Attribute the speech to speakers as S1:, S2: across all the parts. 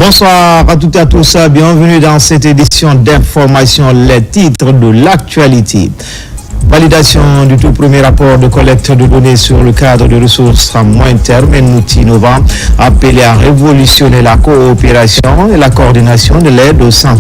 S1: Bonsoir à toutes et à tous, bienvenue dans cette édition d'information, les titres de l'actualité. Validation du tout premier rapport de collecte de données sur le cadre de ressources à moyen terme, un outil innovant appelé à révolutionner la coopération et la coordination de l'aide au sang.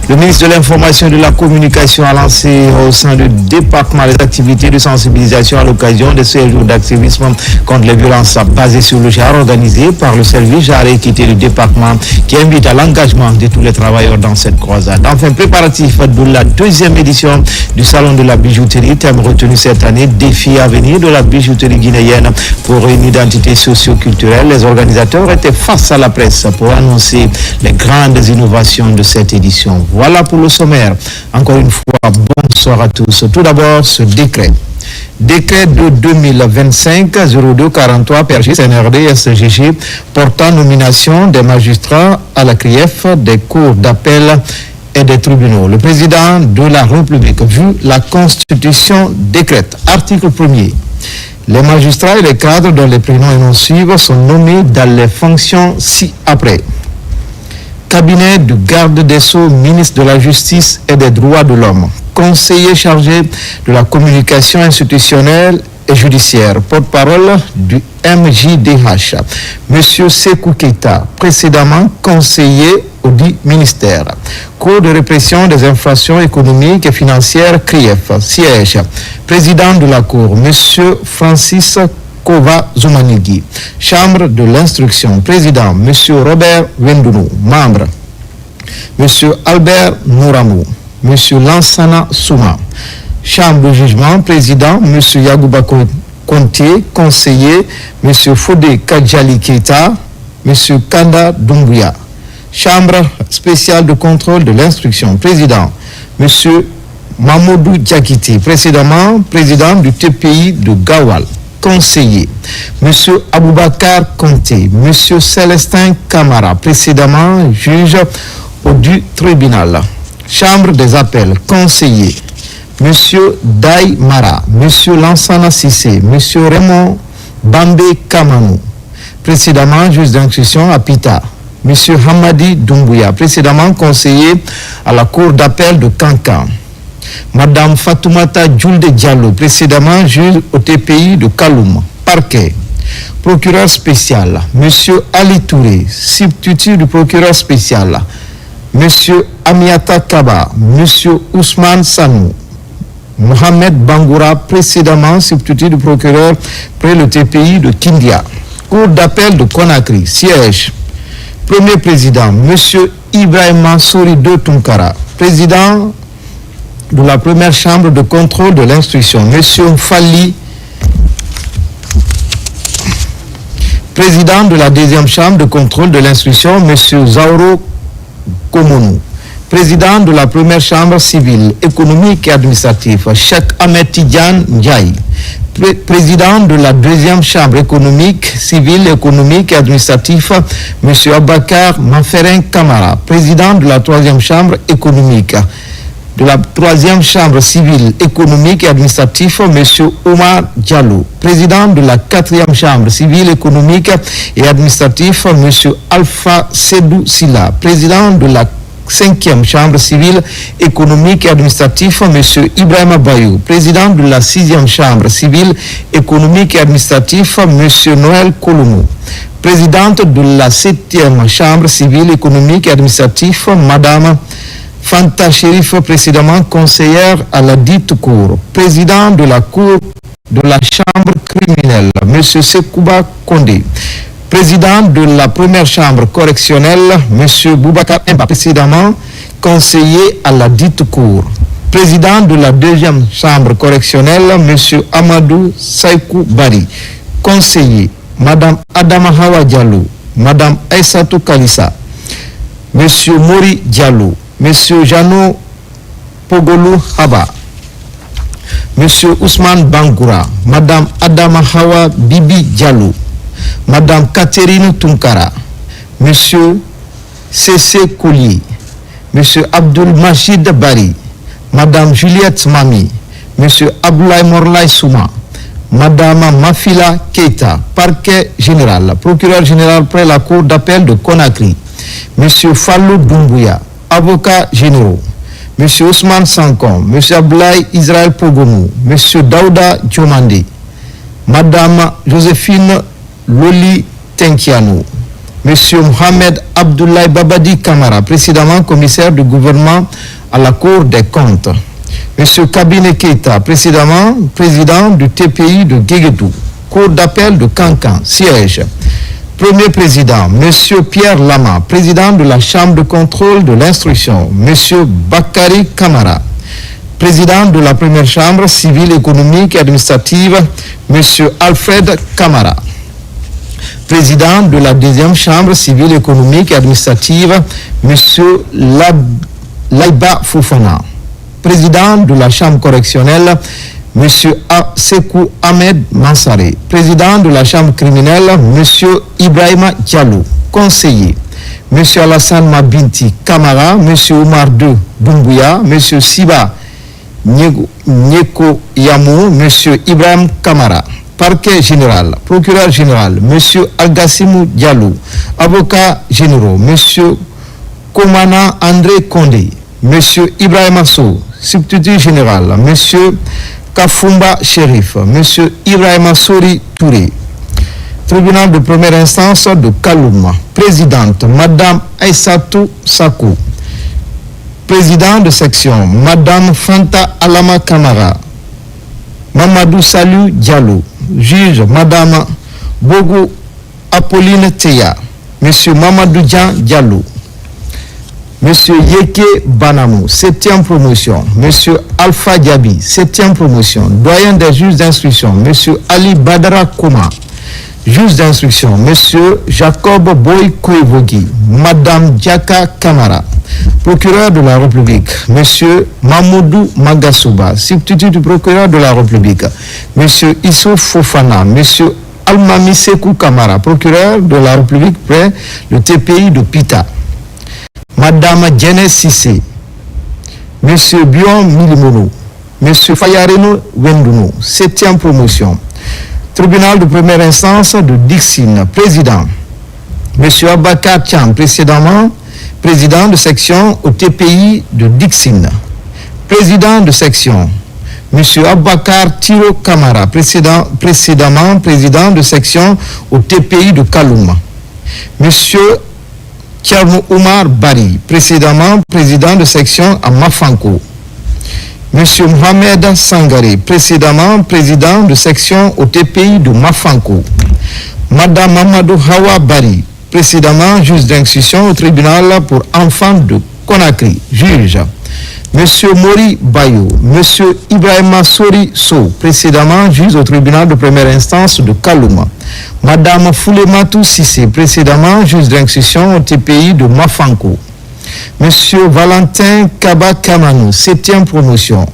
S1: Le ministre de l'Information et de la Communication a lancé au sein du département des activités de sensibilisation à l'occasion de ce jour d'activisme contre les violences basées sur le genre organisé par le service genre et équité du département qui invite à l'engagement de tous les travailleurs dans cette croisade. Enfin, préparatif de la deuxième édition du Salon de la bijouterie, thème retenu cette année, défi à venir de la bijouterie guinéenne pour une identité socio-culturelle. Les organisateurs étaient face à la presse pour annoncer les grandes innovations de cette édition. Voilà pour le sommaire. Encore une fois, bonsoir à tous. Tout d'abord, ce décret. Décret de 2025-0243 PRG CNRD SGG portant nomination des magistrats à la CRIEF des cours d'appel et des tribunaux. Le président de la République, vu la Constitution, décrète. Article 1er. Les magistrats et les cadres dont les prénoms et noms suivent sont nommés dans les fonctions ci-après. Cabinet du garde des Sceaux, ministre de la Justice et des Droits de l'Homme, conseiller chargé de la communication institutionnelle et judiciaire, porte-parole du MJDH, Monsieur Sékou Keita, précédemment conseiller au dit ministère. Cour de répression des infractions économiques et financières, CRIEF, siège. Président de la Cour, Monsieur Francis Kova Zumanigi. Chambre de l'instruction, président, M. Robert Wendounou. Membre, M. Albert Nouramou, M. Lansana Souma. Chambre de jugement, président, M. Yagouba Contier. Conseiller, M. Fodé Kadjali Keita, M. Kanda Doumbouya. Chambre spéciale de contrôle de l'instruction, président, M. Mamoudou Diakité. Précédemment, président du TPI de Gawal. Conseiller, M. Aboubakar Conté, M. Célestin Camara, précédemment juge au du tribunal. Chambre des appels, conseiller, M. Daï Mara, M. Lansana Sissé, M. Raymond Bambé Kamanou, précédemment juge d'instruction à Pita, M. Hamadi Doumbouya, précédemment conseiller à la cour d'appel de Kankan. Madame Fatoumata Djoulde Diallo, précédemment juge au TPI de Kaloum, parquet. Procureur spécial, Monsieur Ali Touré, substitut du procureur spécial, Monsieur Amiata Kaba, Monsieur Ousmane Sanou, Mohamed Bangoura, précédemment substitut du procureur près le TPI de Kindia. Cour d'appel de Conakry, siège. Premier président, Monsieur Ibrahima Souri de Tunkara, président de la première chambre de contrôle de l'instruction, M. Fali, président de la deuxième chambre de contrôle de l'instruction, M. Zauro Komonou, président de la première chambre civile, économique et administrative, Cheikh Ahmed Tidjane Ndiaye, président de la deuxième chambre économique, civile, économique et administrative, M. Abakar Manferin Kamara, président de la troisième chambre économique, de la troisième chambre civile, économique et administrative, M. Omar Diallo, président de la quatrième chambre civile, économique et administrative, M. Alpha Sedou Silla, président de la cinquième chambre civile, économique et administrative, M. Ibrahima Bayou, président de la sixième chambre civile, économique et administrative, M. Noël Koloumou, présidente de la septième chambre civile, économique et administrative, Madame Fanta Chérif, précédemment conseillère à la dite cour, président de la cour de la chambre criminelle, M. Sekouba Kondé, président de la première chambre correctionnelle, M. Boubacar Mba, précédemment conseiller à la dite cour, président de la deuxième chambre correctionnelle, M. Amadou Saïkou Bari, conseiller, Mme Adama Hawa Diallo, Mme Aïssatou Kalissa, M. Mori Diallo, M. Jano Pogolou Haba, M. Ousmane Bangoura, Mme Adama Hawa Bibi Diallo, Mme Catherine Tunkara, M. C.C. Collier, M. Abdul Majid Bari, Mme Juliette Mami, M. Abdoulaye Morlaye Souma, Madame Mafila Keita, parquet général, procureur général près la cour d'appel de Conakry. Monsieur Fallou Doumbouya, avocat généraux. Monsieur Ousmane Sankon, Monsieur Ablaï Israël Pogomou, Monsieur Daouda Diomandé, Madame Joséphine Loli Tenkiano, Monsieur Mohamed Abdoulaye Babadi Kamara, précédemment commissaire du gouvernement à la Cour des comptes. Monsieur Kabine Keita, précédemment président du TPI de Guéguédou, Cour d'appel de Cancan, siège. Premier président, Monsieur Pierre Lama, président de la Chambre de contrôle de l'instruction, Monsieur Bakary Kamara, président de la première chambre civile, économique et administrative, Monsieur Alfred Kamara, président de la deuxième chambre civile, économique et administrative, Monsieur Laïba Fofana, président de la chambre correctionnelle, M. Sekou Ahmed Mansaré, président de la chambre criminelle, M. Ibrahima Diallo, conseiller, M. Alassane Mabinti Kamara, M. Oumar II Doumbouya, M. Siba Nyeko Yamou, M. Ibrahim Kamara, parquet général, procureur général, M. Agassimou Diallo, avocat généraux, M. Komana André Kondé, M. Ibrahim Asso, substitut général, M. Kafumba Sherif, M. Ibrahima Sori Touré, tribunal de première instance de Kaloum, présidente, Madame Aïssatou Sakou, président de section, Madame Fanta Alama Kamara, Mamadou Salou Diallo, juge, Madame Bogo Apolline Teya, M. Mamadou Dian Diallo, Monsieur Yeke Banamou, 7e promotion. Monsieur Alpha Diaby, 7e promotion. Doyen des juges d'instruction. Monsieur Ali Badara Kouma, juge d'instruction. Monsieur Jacob Boy Kouevogi. Madame Diaka Kamara, procureur de la République. Monsieur Mamoudou Magasouba, substitut du procureur de la République. Monsieur Issou Fofana. Monsieur Almami Sekou Kamara, procureur de la République près le TPI de Pita. Madame Djené Sissé, Monsieur Bion Milimono, Monsieur Fayareno Wenduno, 7e promotion. Tribunal de première instance de Dixine, président. Monsieur Abakar Tcham, précédemment président de section au TPI de Dixine. Président de section, Monsieur Abakar Tiro Kamara, précédemment président de section au TPI de Kaloum. Monsieur Tcherno Oumar Bari, précédemment président de section à Mafanko. Monsieur Mohamed Sangaré, précédemment président de section au TPI de Mafanko. Madame Mamadou Hawa Bari, précédemment juge d'instruction au tribunal pour enfants de Conakry, juge. Monsieur Mori Bayo, Monsieur Ibrahima Sori So, précédemment juge au tribunal de première instance de Kaloum. Madame Foulematou Sissé, précédemment juge d'instruction au TPI de Mafanko. Monsieur Valentin Kaba Kamanou, 7e promotion.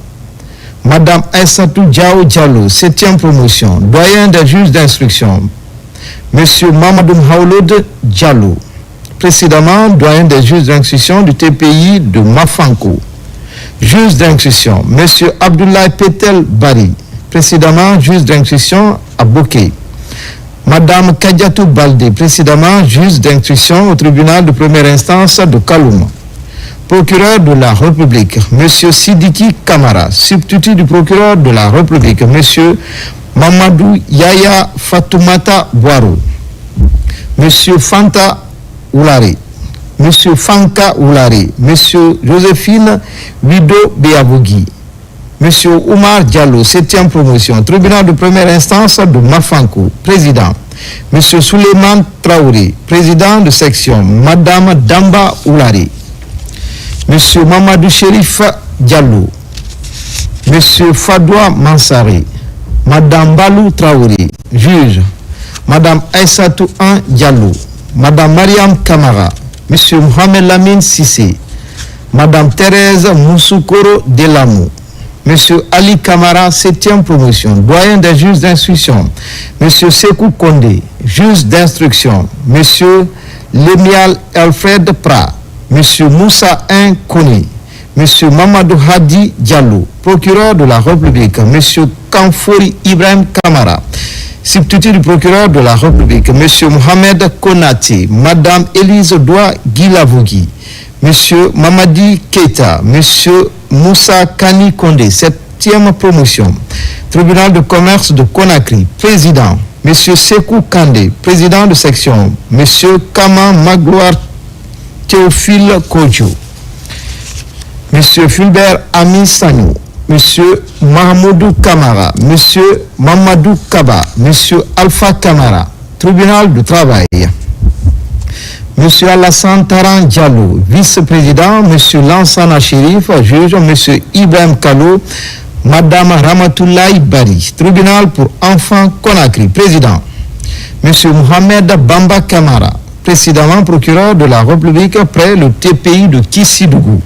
S1: Madame Aïssatou Diao Diallo, 7e promotion. Doyen des juges d'instruction. Monsieur Mamadou Haouloud Diallo, précédemment doyen des juges d'instruction du TPI de Mafanko. Juge d'instruction, Monsieur Abdoulaye Petel Bari, précédemment juge d'instruction à Boké. Madame Kadiatou Baldé, précédemment juge d'instruction au tribunal de première instance de Kaloum. Procureur de la République, Monsieur Sidiki Kamara, substitut du procureur de la République, Monsieur Mamadou Yaya Fatoumata Boiro, Monsieur Fanta Oulari, Monsieur Fanka Oulari, Monsieur Joséphine Wido Beabougui, Monsieur Oumar Diallo, 7e promotion, tribunal de première instance de Mafanko, président. Monsieur Souleymane Traoré, président de section, Madame Damba Oulari, Monsieur Mamadou Chérif Diallo, Monsieur Fadoua Mansaré, Madame Balou Traoré, juge, Madame Aïssatou An Diallo, Madame Mariam Kamara, Monsieur Mohamed Lamine Sissé, Madame Thérèse Moussoukoro Delamou, Monsieur Ali Kamara, 7e promotion, doyen des juges d'instruction, Monsieur Sekou Kondé, juge d'instruction, Monsieur Lemial Alfred Pra, Monsieur Moussa Nkoni, M. Mamadou Hadi Diallo, procureur de la République, M. Kamfori Ibrahim Kamara, substitut du procureur de la République, M. Mohamed Konate, Mme Élise Doua Guilavogui, M. Mamadi Keita, M. Moussa Kani Kondé, 7e promotion. Tribunal de commerce de Conakry, président, M. Sekou Kandé, président de section, M. Kama Magloire Théophile Kodjo, M. Fulbert Ami Sagnou, M. Mahmoudou Kamara, M. Mamadou Kaba, M. Alpha Kamara, tribunal du travail. M. Alassane Taran Diallo, vice-président, M. Lansana Chérif, juge, M. Ibrahim Kalo, Mme Ramatoulaye Bari, tribunal pour enfants Conakry, président. M. Mohamed Bamba Kamara, précédemment procureur de la République près le TPI de Kissidougou.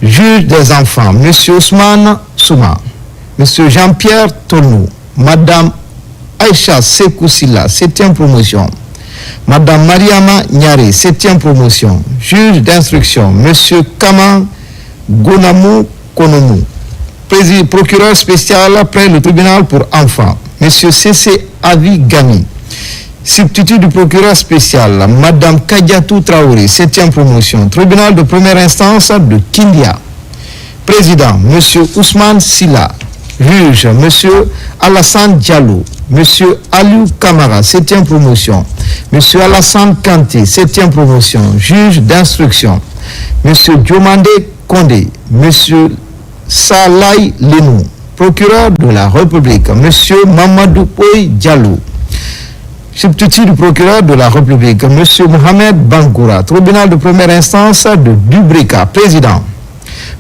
S1: Juge des enfants, M. Ousmane Souma, M. Jean-Pierre Tonou, Mme Aïcha Sekoussila, 7e promotion. Mme Mariama Nyare, 7e promotion. Juge d'instruction, M. Kaman Gonamou Konomou, procureur spécial près le tribunal pour enfants. M. C.C. Avi Gami, substitut du procureur spécial. Mme Kadiatou Traoré, 7e promotion. Tribunal de première instance de Kindia. Président, M. Ousmane Silla. Juge, M. Alassane Diallo. M. Aliou Kamara, 7e promotion. M. Alassane Kanté, 7e promotion. Juge d'instruction. M. Diomande Kondé. M. Salai Lenou, procureur de la République. M. Mamadou Poy Diallo, substitut du procureur de la République. M. Mohamed Bangoura, tribunal de première instance de Dubrika, président.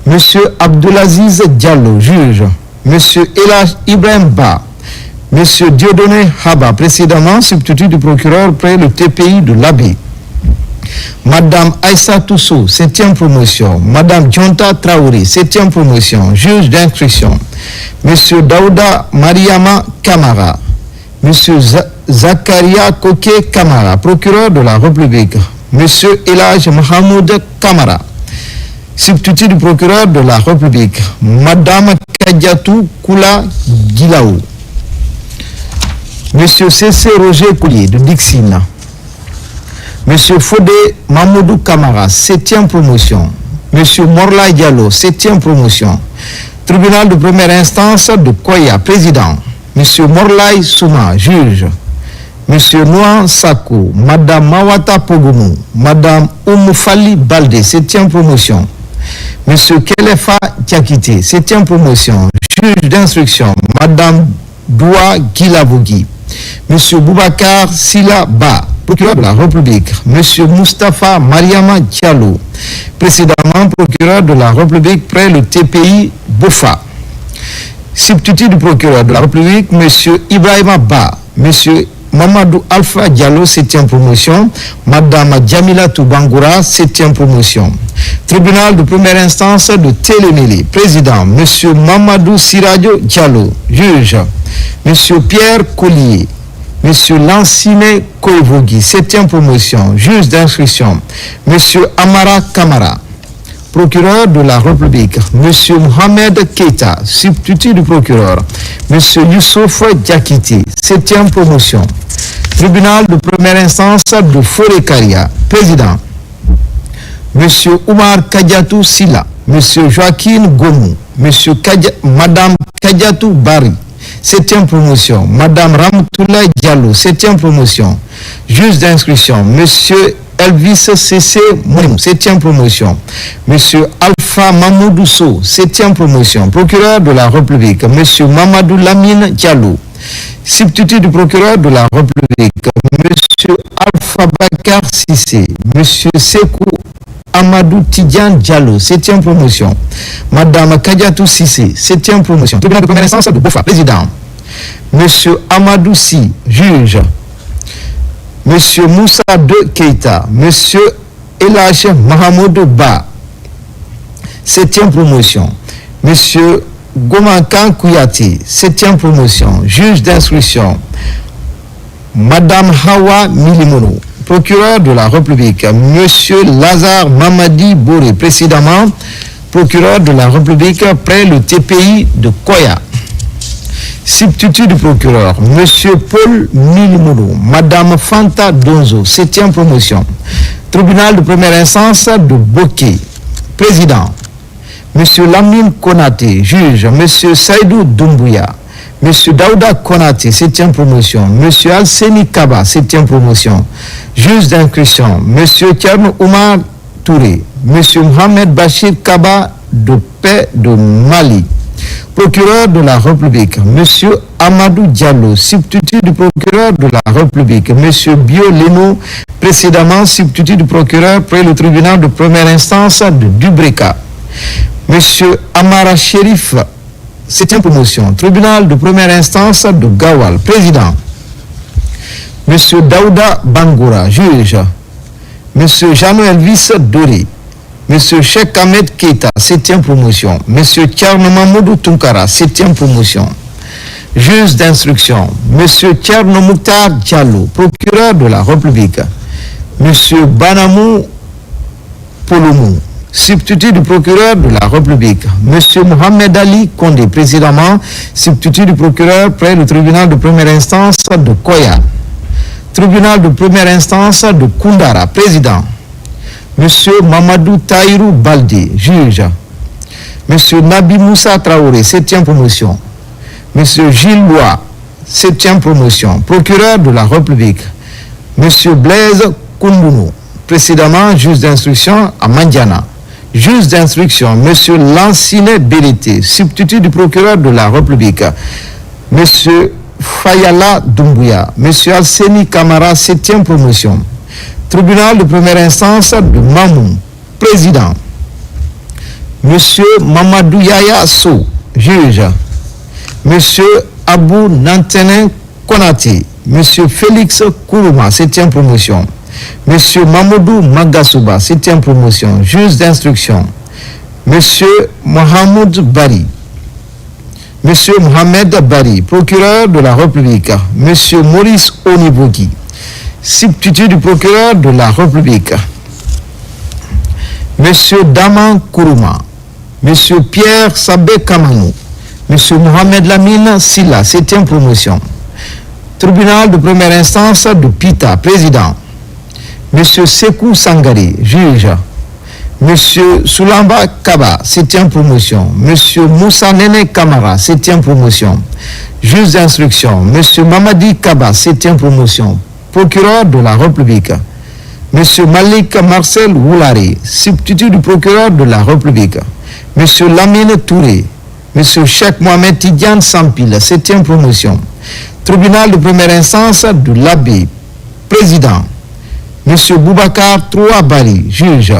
S1: M. Abdelaziz Diallo, juge. M. Elaj Ibrahim Ba, M. Dieudonné Haba, précédemment substitut du procureur près le TPI de l'Abbé. Madame Aïssa Toussou, 7e promotion. Madame Djonta Traoré, 7e promotion, juge d'instruction. Monsieur Daouda Mariama Kamara. Monsieur Zakaria Koké Kamara, procureur de la République. Monsieur Elaj Mahamoud Kamara, substitut du procureur de la République. Madame Kadiatou Koula Gilaou. Monsieur C.C. Roger Koulier de Dixina. Monsieur Fodé Mamoudou Kamara, 7e promotion. Monsieur Morla Diallo, 7e promotion. Tribunal de première instance de Koya, président. Monsieur Morlaï Souma, juge. Monsieur Nouan Sakou, Madame Mawata Pogoumou, Madame Oumoufali Balde, 7e promotion. Monsieur Kelefa Diakité, 7e promotion. Juge d'instruction, Madame Doua Guilavogui. Monsieur Boubacar Sila Ba, procureur de la République. Monsieur Moustapha Mariama Diallo, précédemment procureur de la République près le TPI Bofa. Substitut du procureur de la République, Monsieur Ibrahima Ba, Monsieur Mamadou Alpha Diallo, 7e promotion. Madame Djamila Toubangoura, 7e promotion. Tribunal de première instance de Télémélé, président. Monsieur Mamadou Siradio Diallo, juge. Monsieur Pierre Collier, Monsieur Lansine Koevogui, 7e promotion, juge d'instruction. Monsieur Amara Kamara, procureur de la République. Monsieur Mohamed Keita, substitut du procureur. Monsieur Youssouf Diakité, 7e promotion. Tribunal de première instance de Forêt-Karia, président. Monsieur Oumar Kadiatou Silla, Monsieur Joaquin Gomou, Madame Kadiatou Bari, 7e promotion. Madame Ramtoulaye Diallo, 7e promotion. Juge d'instruction, Monsieur Elvis C.C. Mounou, 7e promotion. Monsieur Alpha Mamoudou Sow, 7e promotion. Procureur de la République, Monsieur Mamadou Lamine Diallo, substitut du procureur de la République. Monsieur Alpha Bakar Sissé, Monsieur Sekou Amadou Tidiane Diallo, 7e promotion. Madame Kadiatou Sissé, 7e promotion. Tribunal de première instance de Bofa, président. Monsieur Amadou Si, juge. Monsieur Moussa De Keita, Monsieur Elach Mahamoudou Ba, 7e promotion. Monsieur Gomankan Kouyati, 7e promotion, juge d'instruction. Madame Hawa Milimono, procureur de la République. Monsieur Lazare Mamadi Boré, précédemment procureur de la République près le TPI de Koya. Substitut du procureur, M. Paul Milmoulou, Mme Fanta Donzo, 7e promotion. Tribunal de première instance de Boké, président. M. Lamine Konaté, juge. M. Saïdou Doumbouya. M. Daouda Konaté, 7e promotion. M. Alseni Kaba, 7e promotion. Juge d'instruction, M. Tcherno Oumar Touré. M. Mohamed Bachir Kaba de paix de Mali. Procureur de la République, M. Amadou Diallo, substitut du procureur de la République, M. Bio Leno, précédemment substitut du procureur près le tribunal de première instance de Dubreka. M. Amara Sherif, 7e promotion, tribunal de première instance de Gawal, président. M. Daouda Bangoura, juge. M. Jano Elvis Doré. M. Cheikh Ahmed Keita, 7e promotion. M. Tcherno Mamoudou Tunkara, 7e promotion. Juge d'instruction, M. Tcherno Mouktar Diallo, procureur de la République. M. Banamou Polomou, substitut du procureur de la République. M. Mohamed Ali Kondé, précédemment substitut du procureur près le tribunal de première instance de Koya. Tribunal de première instance de Koundara, président. M. Mamadou Taïrou Baldi, juge. M. Nabi Moussa Traoré, 7e promotion. M. Gilles Lois, 7e promotion, procureur de la République. M. Blaise Koumbounou, précédemment juge d'instruction à Mandiana. Juge d'instruction, M. Lancinet Bérité, substitut du procureur de la République. M. Fayala Doumbouya, M. Alseni Kamara, 7e promotion. Tribunal de première instance de Mamou, président. M. Mamadou Yaya So, juge. M. Abou Nantenin Konati, M. Félix Kourouma, 7e promotion. M. Mamadou Magasouba, 7e promotion, juge d'instruction. M. Mohamed Bari. M. Mohamed Bari, procureur de la République. M. Maurice Onibogi, substitut du procureur de la République. M. Daman Kourouma. M. Pierre Sabé Kamanou. M. Mohamed Lamine Silla, 7e promotion. Tribunal de première instance de Pita, président. M. Sekou Sangari, juge. M. Soulamba Kaba, 7e promotion. M. Moussa Nene Kamara, 7e promotion. Juge d'instruction, M. Mamadi Kaba, 7e promotion. Procureur de la République. M. Malik Marcel Woulari, substitut du procureur de la République. M. Lamine Touré. M. Cheikh Mohamed Tidiane Sampil, 7e promotion. Tribunal de première instance de l'Abbé, président. M. Boubacar Trouabari, juge.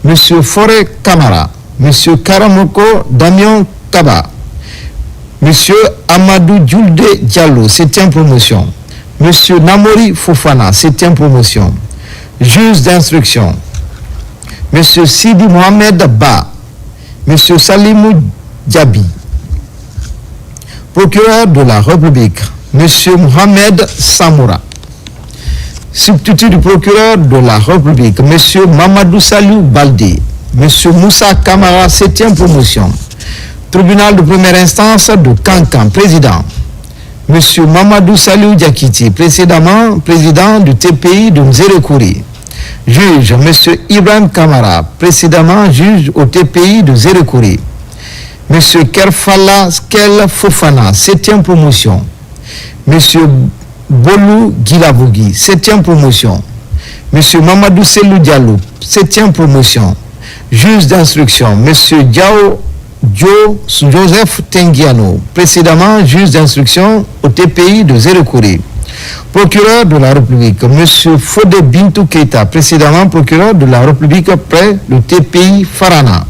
S1: M. Forêt Kamara. M. Karamoko Damion Kaba. M. Amadou Djoulde Diallo, 7e promotion. M. Namori Fofana, 7e promotion. Juge d'instruction. M. Sidi Mohamed Ba. M. Salimou Diaby. Procureur de la République. M. Mohamed Samoura. Substitut du procureur de la République. M. Mamadou Salou Baldi. M. Moussa Kamara, 7e promotion. Tribunal de première instance de Kankan, président. M. Mamadou Salou Diakiti, précédemment président du TPI de Nzerekouri. Juge, M. Ibrahim Kamara, précédemment juge au TPI de Nzerekouri. M. Kerfala Skel Fofana, 7e promotion. M. Bolou Gilabougi, 7e promotion. M. Mamadou Selou Diallo, 7e promotion. Juge d'instruction, M. Diao Joseph Tengiano, précédemment juge d'instruction au TPI de Nzerekouri. Procureur de la République, M. Fodé Bintou Keita, précédemment procureur de la République près le TPI Farana.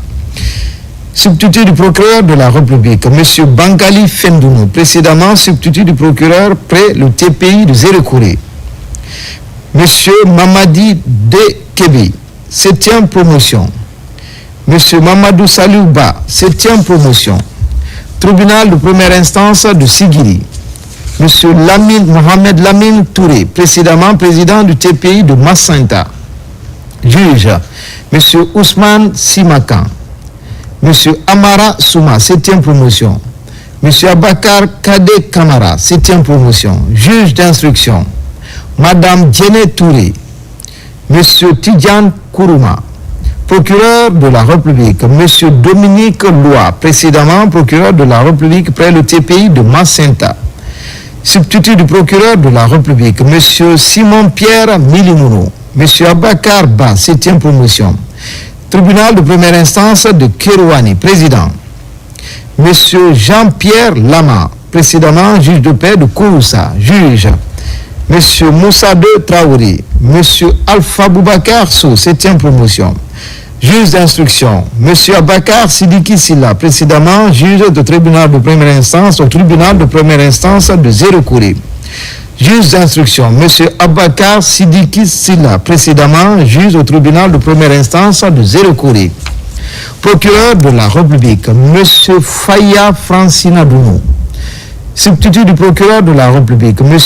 S1: Substitut du procureur de la République, M. Bangali Fendounou, précédemment substitut du procureur près le TPI de Nzerekouri. M. Mamadi Dekebe, 7e promotion. M. Mamadou Saliouba, 7e promotion. Tribunal de première instance de Sigiri. M. Mohamed Lamine Touré, précédemment président du TPI de Massinta. Juge, M. Ousmane Simakan. M. Amara Souma, 7e promotion. M. Abakar Kade Kamara, 7e promotion. Juge d'instruction, Madame Djene Touré, M. Tidjan Kourouma, procureur de la République, M. Dominique Loa, précédemment procureur de la République près le TPI de Macenta. Substitut du procureur de la République, M. Simon-Pierre Milimono, M. Abakar Ba, 7e promotion. Tribunal de première instance de Kérouani, président. M. Jean-Pierre Lama, précédemment juge de paix de Kouroussa, juge. M. Moussa De Traoré, M. Alpha Boubacar Sou, 7e promotion. Juge d'instruction, M. Abakar Sidiki Silla, précédemment juge de tribunal de première instance au tribunal de première instance de Zéro-Kouré. Juge d'instruction, M. Abakar Sidiki Silla, précédemment juge au tribunal de première instance de Zéro-Kouré. Procureur de la République, M. Faya Francina Dounou. Substitut du procureur de la République, M.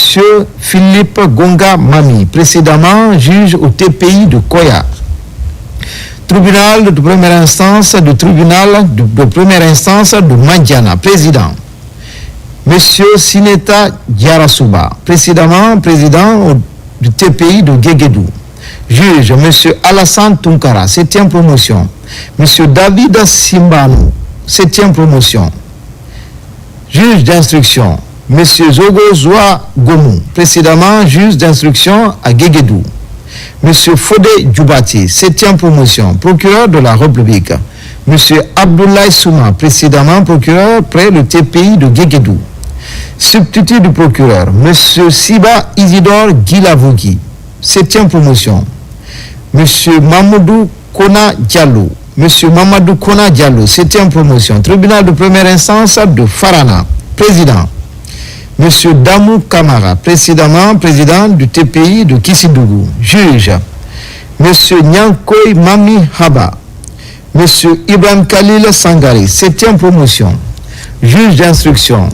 S1: Philippe Gonga Mami, précédemment juge au TPI de Koya. Tribunal de première instance du tribunal de première instance de Mandiana, président. M. Sineta Diarasuba, précédemment président du TPI de Guéguédou. Juge, M. Alassane Tunkara, 7e promotion. M. David Simbano, 7e promotion. Juge d'instruction, M. Zogo Zoua Gomou, précédemment juge d'instruction à Guéguédou. M. Fodé Djoubati, 7e promotion, procureur de la République. M. Abdoulaye Souma, précédemment procureur près le TPI de Guéguédou. Substitut du procureur, M. Siba Isidore Guilavogui, 7e promotion. M. Mamadou Kona Diallo, M. Mamadou Kona Diallo, 7e promotion, tribunal de première instance de Farana, président. M. Damou Kamara, précédemment président du TPI de Kissidougou, juge. M. Nyankoy Mami Haba, M. Ibrahim Khalil Sangari, 7e promotion, juge d'instruction.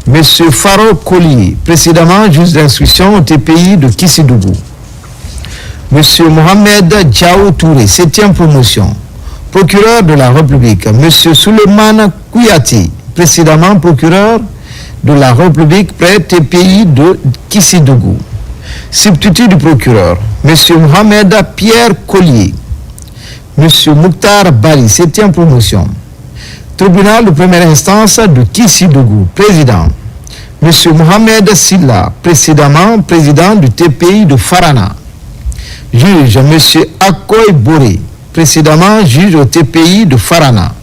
S1: M. Faro Koli, précédemment juge d'instruction au TPI de Kissidougou. M. Mohamed Djaou Touré, 7e promotion, procureur de la République. M. Suleiman Kouyati, précédemment procureur de la République près TPI de Kissidougou. Substitut du procureur, M. Mohamed Pierre Collier, M. Mouktar Bari, 7e promotion. Tribunal de première instance de Kissidougou, président. M. Mohamed Silla, précédemment président du TPI de Farana. Juge, M. Akoy Boré, précédemment juge au TPI de Farana.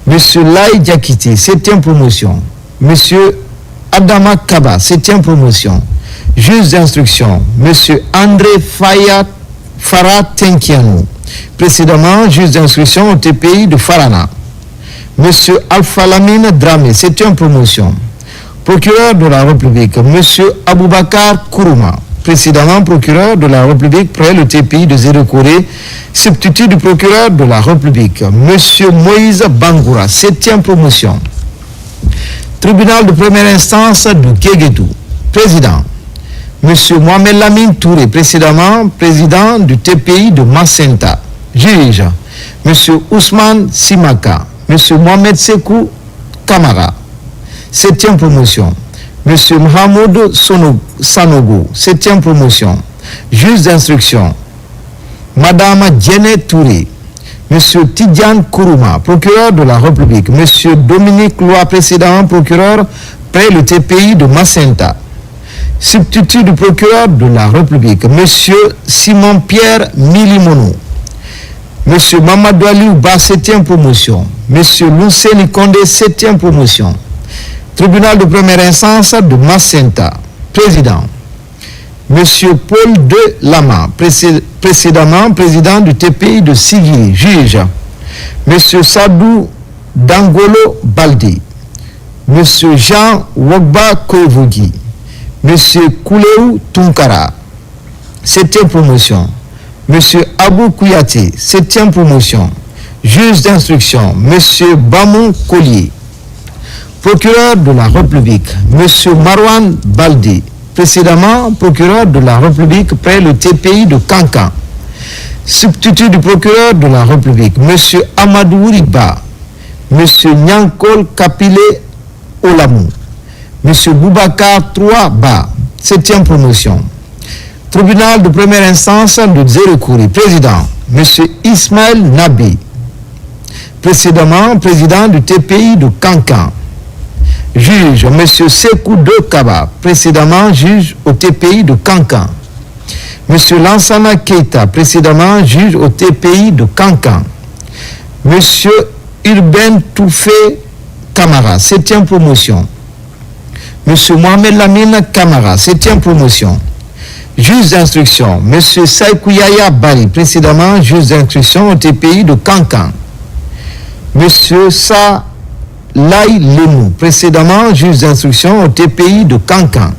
S1: M. Lai Diakiti, 7e promotion. M. Adama Kaba, 7e promotion. Juge d'instruction, M. André Farah Tenkianou, précédemment juge d'instruction au TPI de Farana. M. Alpha Lamine Dramé, 7e promotion. Procureur de la République, M. Aboubakar Kourouma, précédemment procureur de la République près le TPI de Zéro-Kouré, substitut du procureur de la République, M. Moïse Bangoura, 7e promotion. Tribunal de première instance de Guéguédou, président. M. Mohamed Lamine Touré, précédemment président du TPI de Macenta, juge. M. Ousmane Simaka, M. Mohamed Sekou Kamara, 7e promotion. M. Mohamed Sanogo, 7e promotion, juge d'instruction. Madame Djene Touré, M. Tidjan Kourouma, procureur de la République. M. Dominique Loa, précédent procureur près le TPI de Macenta. Substitut du procureur de la République, M. Simon-Pierre Milimono. M. Mamadou Aliou Ba, 7e promotion. M. Lousseni Kondé, 7e promotion. Tribunal de première instance de Macenta, président. M. Paul De Lama, précédemment président du TPI de Sigui, juge. M. Sadou Dangolo Baldi. M. Jean Wogba Koevogi. M. Kouleou Tunkara, 7e promotion. M. Abou Kouyati, 7e promotion. Juge d'instruction, M. Bamou Collier. Procureur de la République, M. Marwan Baldi, précédemment procureur de la République près le TPI de Kankan. Substitut du procureur de la République, M. Amadou Riba, M. Nyankol Kapile Olamou, M. Boubacar 3Ba, 7e promotion. Tribunal de première instance de Zérekouri, président, M. Ismaël Nabi, précédemment président du TPI de Kankan. Juge, M. Sekou De Kaba, précédemment juge au TPI de Kankan. M. Lansana Keita, précédemment juge au TPI de Kankan. M. Urbain Toufé Kamara, 7e promotion. M. Mohamed Lamine Kamara, 7e promotion. Juge d'instruction, M. Saïkouyaya Bari, précédemment juge d'instruction au TPI de Kankan. M. Sa Lai Lemou, précédemment juge d'instruction au TPI de Kankan.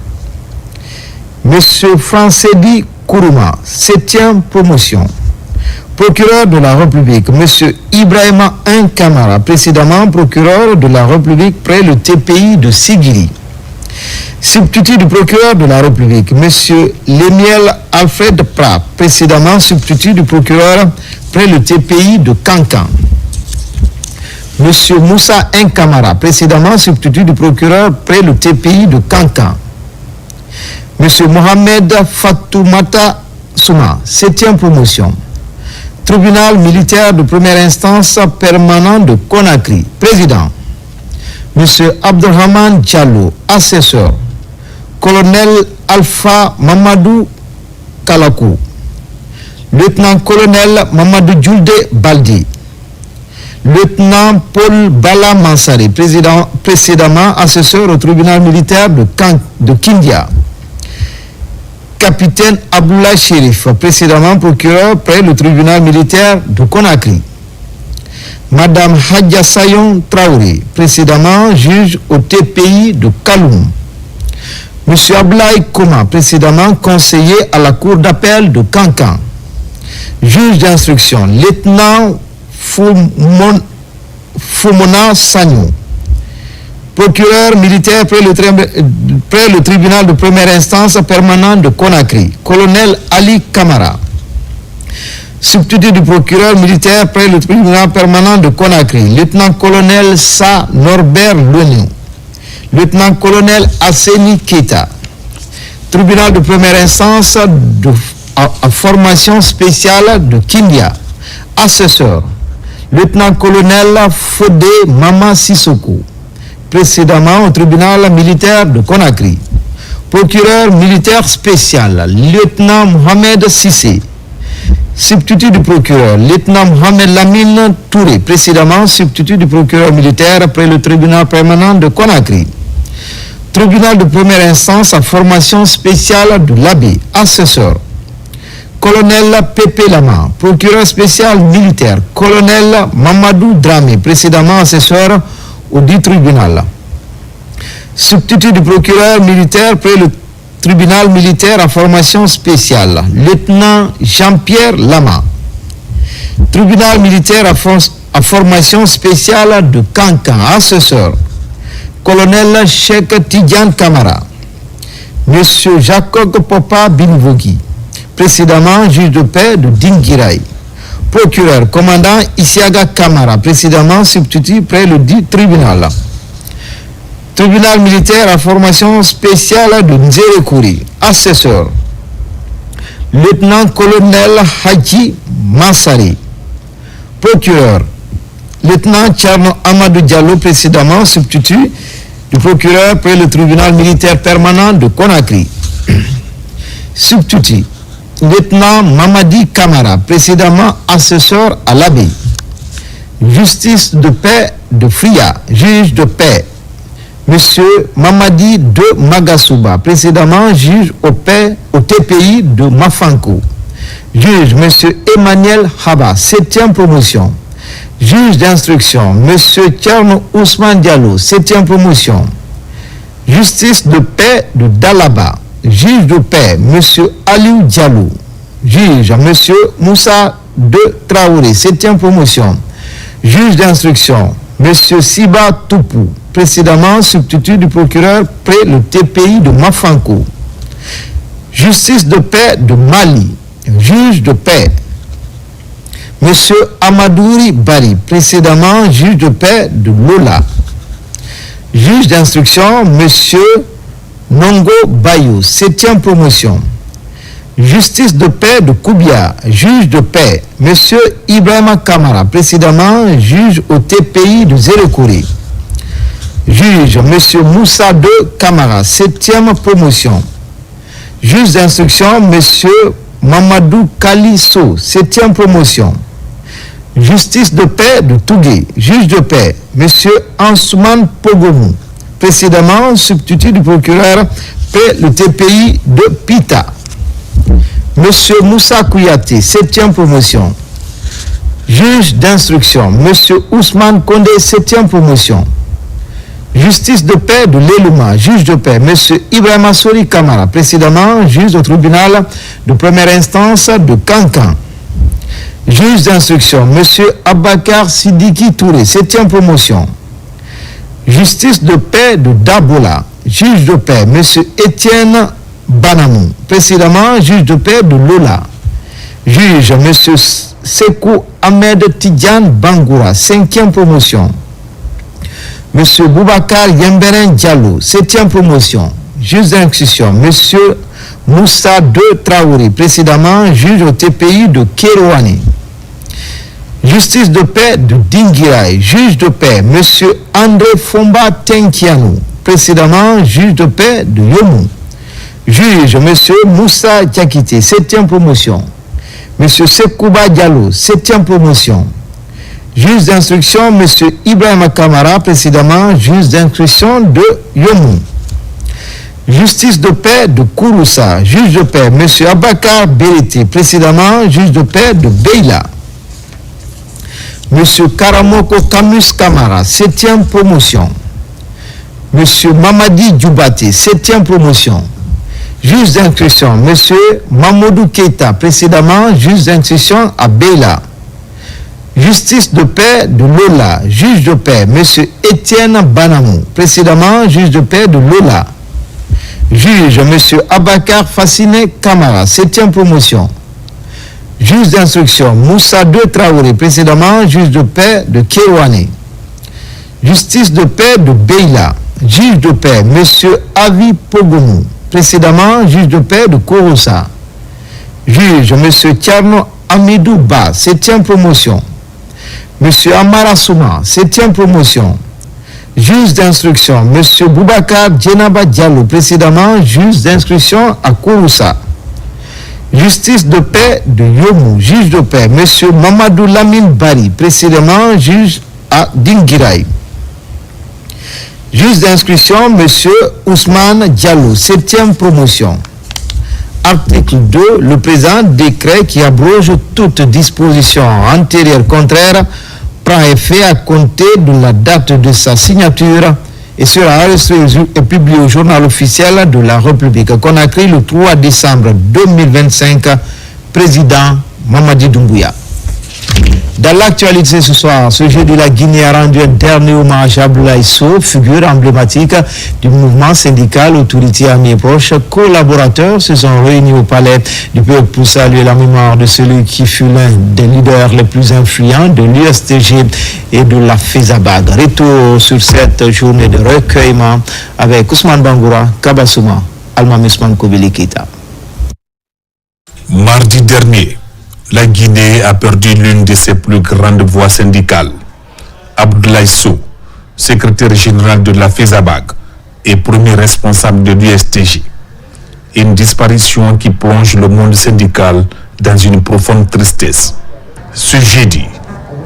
S1: M. Francedi Kourouma, 7e promotion. Procureur de la République, M. Ibrahima Kamara, précédemment procureur de la République près le TPI de Sigiri. Substitut du procureur de la République, M. Lémiel Alfred Prat, précédemment substitut du procureur près le TPI de Kankan. M. Moussa Kamara, précédemment substitut du procureur près le TPI de Kankan. M. Mohamed Fatoumata Souma, 7e promotion. Tribunal militaire de première instance permanent de Conakry, président. M. Abdelrahman Diallo, assesseur. Colonel Alpha Mamadou Kalakou. Lieutenant-colonel Mamadou Djoulde Baldi. Lieutenant Paul Bala Mansari, précédemment assesseur au tribunal militaire de Kindia. Capitaine Abdoulaye Chérif, précédemment procureur près le tribunal militaire de Conakry. Madame Hadja Sayon Traoré, précédemment juge au TPI de Kaloum. Monsieur Ablaye Koma, précédemment conseiller à la cour d'appel de Kankan. Juge d'instruction, lieutenant Foumona Sagnou. Procureur militaire près le tribunal de première instance permanent de Conakry, colonel Ali Kamara. Substitut du procureur militaire près le tribunal permanent de Conakry, lieutenant-colonel Sa Norbert Loignou. Lieutenant-colonel Asseni Keita. Tribunal de première instance à formation spéciale de Kindia. Assesseur, lieutenant-colonel Fodé Mama Sissoko, précédemment au tribunal militaire de Conakry. Procureur militaire spécial, lieutenant Mohamed Sissé. Substitut du procureur, lieutenant Mohamed Lamine Touré, précédemment substitut du procureur militaire près le tribunal permanent de Conakry. Tribunal de première instance à formation spéciale de l'Abbé, assesseur. Colonel Pépé Lama, procureur spécial militaire. Colonel Mamadou Dramé, précédemment assesseur au dit tribunal. Substitut du procureur militaire près le tribunal militaire à formation spéciale, lieutenant Jean-Pierre Lama. Tribunal militaire à formation spéciale de Kankan, assesseur. Colonel Cheikh Tidjan Kamara. Monsieur Jacob Popa Binvogui, précédemment juge de paix de Dinguiraï. Procureur, commandant Isiaga Kamara, précédemment substitut près le dit tribunal. Tribunal militaire à formation spéciale de Nzérekouri, assesseur. Lieutenant-colonel Haji Mansari. Procureur, lieutenant Tcherno Amadou Diallo, précédemment substitut du procureur près le tribunal militaire permanent de Conakry. Substitut, lieutenant Mamadi Kamara, précédemment assesseur à l'Abbé. Justice de paix de Fria, juge de paix. Monsieur Mamadi de Magasouba, précédemment juge au TPI de Mafanko. Juge Monsieur Emmanuel Haba, 7e promotion. Juge d'instruction, Monsieur Tcherno Ousmane Diallo, 7e promotion. Justice de paix de Dalaba. Juge de paix, Monsieur Aliou Diallo. Juge Monsieur Moussa de Traoré, 7e promotion. Juge d'instruction, Monsieur Siba Toupou, précédemment substitut du procureur près le TPI de Mafanko. Justice de paix de Mali. Juge de paix, M. Amadouri Bari, précédemment juge de paix de Lola. Juge d'instruction, M. Nongo Bayou, 7e promotion. Justice de paix de Koubia, juge de paix, M. Ibrahima Kamara, précédemment juge au TPI de Zérekouri. Juge, M. Moussa de Kamara, 7e promotion. Juge d'instruction, M. Mamadou Kalisso, 7e promotion. Justice de paix de Tougué, juge de paix, M. Ansouman Pogomou, précédemment substitut du procureur paix le TPI de Pita. M. Moussa Kouyaté, 7e promotion. Juge d'instruction, M. Ousmane Kondé, 7e promotion. Justice de paix de l'Elouma, juge de paix, M. Ibrahima Sori Kamara, précédemment juge au tribunal de première instance de Kankan. Juge d'instruction, M. Abakar Sidiki Touré, 7e promotion. Justice de paix de Dabola, juge de paix, M. Étienne Banamou, précédemment juge de paix de Lola. Juge, M. Sekou Ahmed Tidjane Bangoura, 5e promotion. M. Boubacar Yemberen Diallo, 7e promotion. Juge d'instruction, M. Moussa De Traoré, précédemment juge au TPI de Kérouane. Justice de paix de Dinguiraï, juge de paix, M. André Fomba Tenkianou, précédemment juge de paix de Yomou. Juge, M. Moussa Diakité, 7e promotion. M. Sekouba Diallo, 7e promotion. Juge d'instruction, M. Ibrahima Kamara, précédemment juge d'instruction de Yomou. Justice de paix de Kouroussa, juge de paix, M. Abakar Berete, précédemment juge de paix de Beila. M. Karamoko Kamus Kamara, 7e promotion. M. Mamadi Djoubaté, 7e promotion. Juge d'instruction, M. Mamadou Keita, précédemment juge d'instruction à Beila. Justice de paix de Lola, juge de paix, M. Étienne Banamou, précédemment juge de paix de Lola. Juge, M. Abakar Fassine Kamara, 7e promotion. Juge d'instruction, Moussa De Traoré, précédemment juge de paix de Kérouane. Justice de paix de Beila, juge de paix, M. Avi Pogomou, précédemment juge de paix de Kouroussa. Juge, M. Tierno Amidou Ba, 7e promotion. M. Amara Souma, 7e promotion. Juge d'instruction, M. Boubacar Djenaba Diallo, précédemment juge d'instruction à Kouroussa. Justice de paix de Yomou, juge de paix, M. Mamadou Lamine Bari, précédemment juge à Dinguiraï. Juge d'instruction, M. Ousmane Diallo, 7e promotion. Article 2. Le présent décret qui abroge toute disposition antérieure contraire prend effet à compter de la date de sa signature et sera enregistré et publié au journal officiel de la République. Conakry le 3 décembre 2025. Président Mamadi Doumbouya. Dans l'actualité ce soir, ce jeudi, la Guinée a rendu un dernier hommage à Abdoulaye Sow, figure emblématique du mouvement syndical, autorité amis et proches. Collaborateurs se sont réunis au palais du peuple pour saluer la mémoire de celui qui fut l'un des leaders les plus influents de l'USTG et de la FESABAG. Retour sur cette journée de recueillement avec Ousmane Bangoura, Kabassouma, Almami Ousmane Kobili Keita.
S2: Mardi dernier, la Guinée a perdu l'une de ses plus grandes voix syndicales. Abdoulaye Sow, secrétaire général de la FESABAG et premier responsable de l'USTG. Une disparition qui plonge le monde syndical dans une profonde tristesse. Ce jeudi,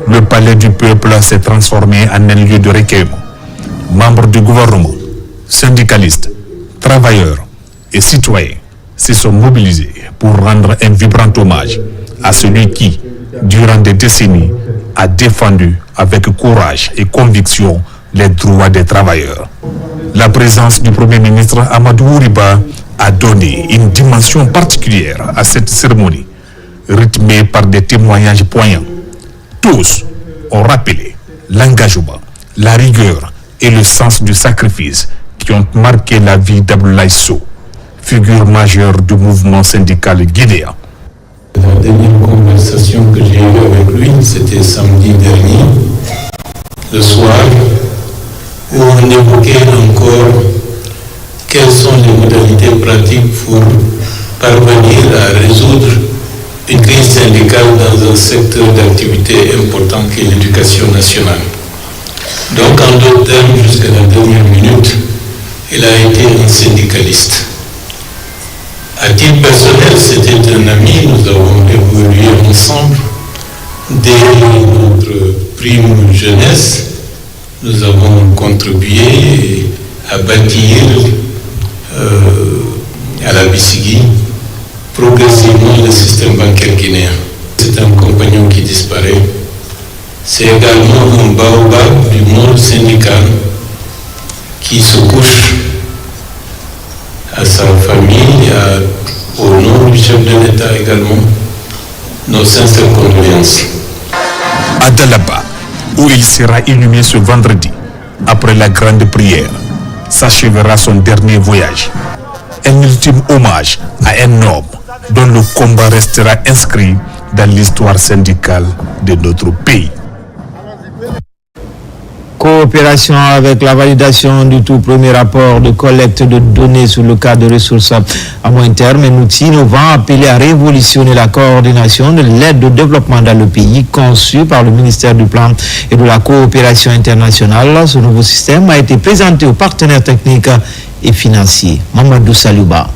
S2: le palais du peuple s'est transformé en un lieu de recueillement. Membres du gouvernement, syndicalistes, travailleurs et citoyens se sont mobilisés pour rendre un vibrant hommage à celui qui, durant des décennies, a défendu avec courage et conviction les droits des travailleurs. La présence du Premier ministre Amadou Ouriba a donné une dimension particulière à cette cérémonie, rythmée par des témoignages poignants. Tous ont rappelé l'engagement, la rigueur et le sens du sacrifice qui ont marqué la vie d'Abdoulaye Sow, figure majeure du mouvement syndical guinéen.
S3: La dernière conversation que j'ai eue avec lui, c'était samedi dernier, le soir, où on évoquait encore quelles sont les modalités pratiques pour parvenir à résoudre une crise syndicale dans un secteur d'activité important qui est l'éducation nationale. Donc, en d'autres termes, jusqu'à la dernière minute, il a été un syndicaliste. À titre personnel, c'était un ami, nous avons évolué ensemble dès notre prime jeunesse. Nous avons contribué à bâtir à la Bissigui progressivement le système bancaire guinéen. C'est un compagnon qui disparaît. C'est également un baobab du monde syndical qui se couche à sa famille, au nom du chef de l'État également, nos sincères condoléances.
S2: À Dalaba, où il sera inhumé ce vendredi, après la grande prière, s'achèvera son dernier voyage. Un ultime hommage à un homme dont le combat restera inscrit dans l'histoire syndicale de notre pays.
S1: Coopération avec la validation du tout premier rapport de collecte de données sur le cas de ressources à moyen terme, un outil innovant appelé à révolutionner la coordination de l'aide au développement dans le pays, conçu par le ministère du Plan et de la Coopération internationale. Ce nouveau système a été présenté aux partenaires techniques et financiers. Mamadou Saliouba.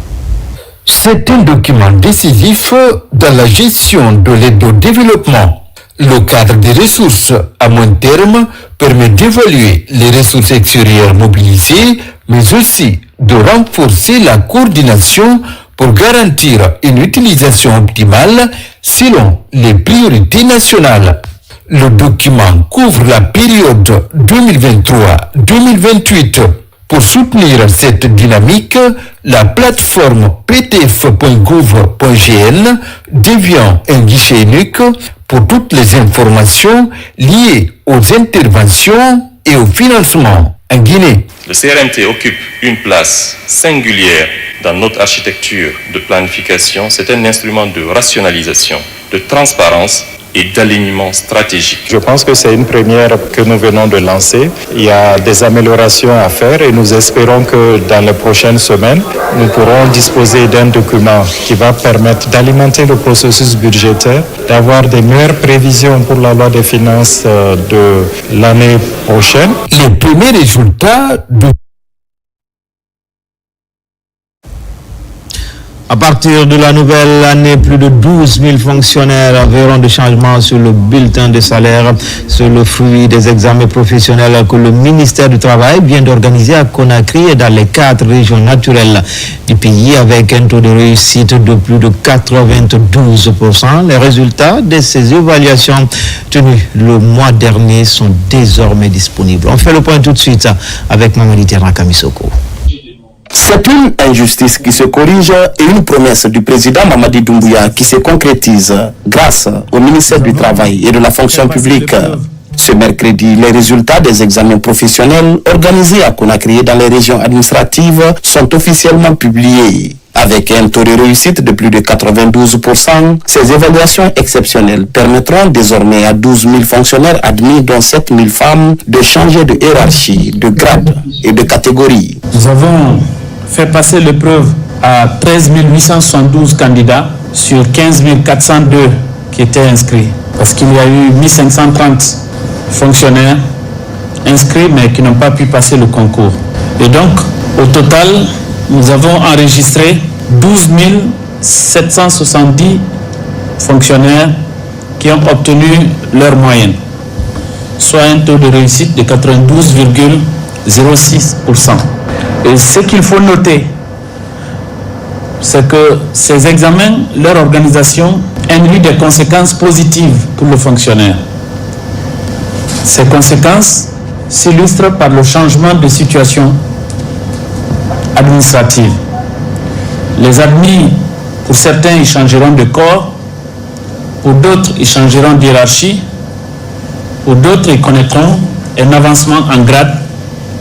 S4: C'est un document décisif dans la gestion de l'aide au développement. Le cadre des ressources à moyen terme permet d'évaluer les ressources extérieures mobilisées, mais aussi de renforcer la coordination pour garantir une utilisation optimale selon les priorités nationales. Le document couvre la période 2023-2028. Pour soutenir cette dynamique, la plateforme ptf.gouv.gn devient un guichet unique pour toutes les informations liées aux interventions et au financement en Guinée.
S5: Le CRMT occupe une place singulière dans notre architecture de planification. C'est un instrument de rationalisation, de transparence et d'alignement stratégique.
S6: Je pense que c'est une première que nous venons de lancer. Il y a des améliorations à faire et nous espérons que dans les prochaines semaines, nous pourrons disposer d'un document qui va permettre d'alimenter le processus budgétaire, d'avoir des meilleures prévisions pour la loi des finances de l'année prochaine.
S4: Les premiers résultats de
S1: À partir de la nouvelle année, plus de 12 000 fonctionnaires verront des changements sur le bulletin de salaire. C'est le fruit des examens professionnels que le ministère du Travail vient d'organiser à Conakry et dans les 4 régions naturelles du pays avec un taux de réussite de plus de 92%. Les résultats de ces évaluations tenues le mois dernier sont désormais disponibles. On fait le point tout de suite avec Mamadi Terra Kamisoko.
S7: C'est une injustice qui se corrige et une promesse du président Mamadi Doumbouya qui se concrétise grâce au ministère du Travail et de la fonction publique. Ce mercredi, les résultats des examens professionnels organisés à Conakry et dans les régions administratives sont officiellement publiés. Avec un taux de réussite de plus de 92%, ces évaluations exceptionnelles permettront désormais à 12 000 fonctionnaires admis, dont 7 000 femmes, de changer de hiérarchie, de grade et de catégorie.
S8: Nous avons fait passer l'épreuve à 13 872 candidats sur 15 402 qui étaient inscrits. Parce qu'il y a eu 1530 fonctionnaires inscrits mais qui n'ont pas pu passer le concours. Et donc, au total, nous avons enregistré 12 770 fonctionnaires qui ont obtenu leur moyenne, soit un taux de réussite de 92,06%. Et ce qu'il faut noter, c'est que ces examens, leur organisation, induit des conséquences positives pour le fonctionnaire. Ces conséquences s'illustrent par le changement de situation administrative. Les admis, pour certains, ils changeront de corps, pour d'autres, ils changeront de hiérarchie, pour d'autres, ils connaîtront un avancement en grade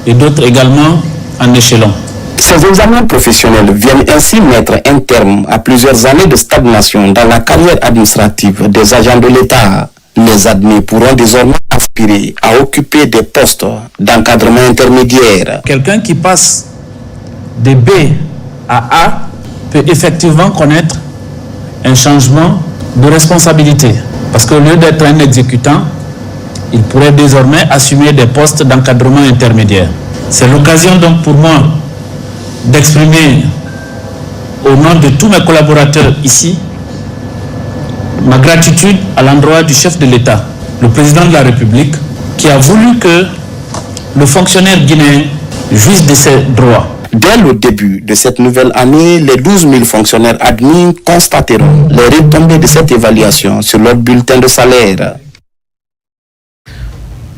S8: et d'autres également en échelon.
S7: Ces examens professionnels viennent ainsi mettre un terme à plusieurs années de stagnation dans la carrière administrative des agents de l'État. Les admis pourront désormais aspirer à occuper des postes d'encadrement intermédiaire.
S8: Quelqu'un qui passe de B à A peut effectivement connaître un changement de responsabilité. Parce qu'au lieu d'être un exécutant, il pourrait désormais assumer des postes d'encadrement intermédiaire. C'est l'occasion donc pour moi d'exprimer au nom de tous mes collaborateurs ici ma gratitude à l'endroit du chef de l'État, le président de la République, qui a voulu que le fonctionnaire guinéen jouisse de ses droits.
S7: Dès le début de cette nouvelle année, les 12 000 fonctionnaires admis constateront les retombées de cette évaluation sur leur bulletin de salaire.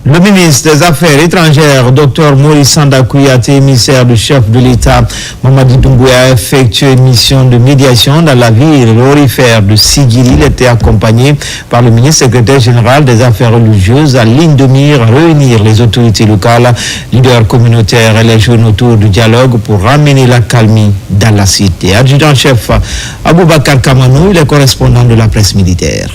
S1: Le ministre des Affaires étrangères, Dr Maurice Sanda Kouyaté, émissaire du chef de l'État, Mamadi Doumbouya, a effectué une mission de médiation dans la ville aurifère de Sigiri. Il était accompagné par le ministre secrétaire général des Affaires religieuses à ligne de mire à réunir les autorités locales, leaders communautaires et les jeunes autour du dialogue pour ramener la calmie dans la cité. Adjudant-chef Aboubakar Kamanou, il est correspondant de la presse militaire.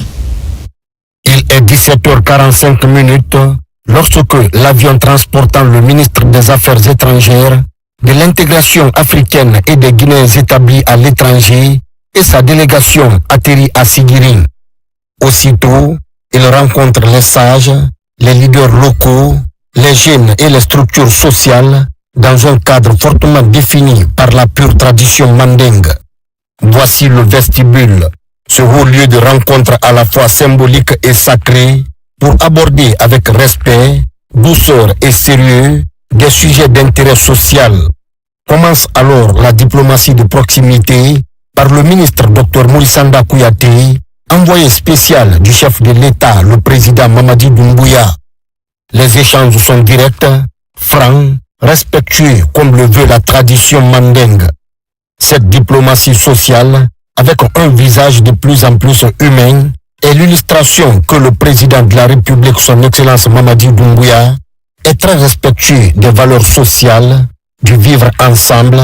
S9: Il est 17h45 lorsque l'avion transportant le ministre des Affaires étrangères, de l'intégration africaine et des Guinéens établis à l'étranger et sa délégation atterrit à Sigiri. Aussitôt, il rencontre les sages, les leaders locaux, les jeunes et les structures sociales dans un cadre fortement défini par la pure tradition mandingue. Voici le vestibule, ce haut lieu de rencontre à la fois symbolique et sacré, pour aborder avec respect, douceur et sérieux des sujets d'intérêt social. Commence alors la diplomatie de proximité par le ministre Dr Maurice Sanda Kouyaté, envoyé spécial du chef de l'État, le président Mamadi Doumbouya. Les échanges sont directs, francs, respectueux comme le veut la tradition mandingue. Cette diplomatie sociale, avec un visage de plus en plus humain, est l'illustration que le président de la République, son Excellence Mamadi Doumbouya, est très respectueux des valeurs sociales, du vivre ensemble,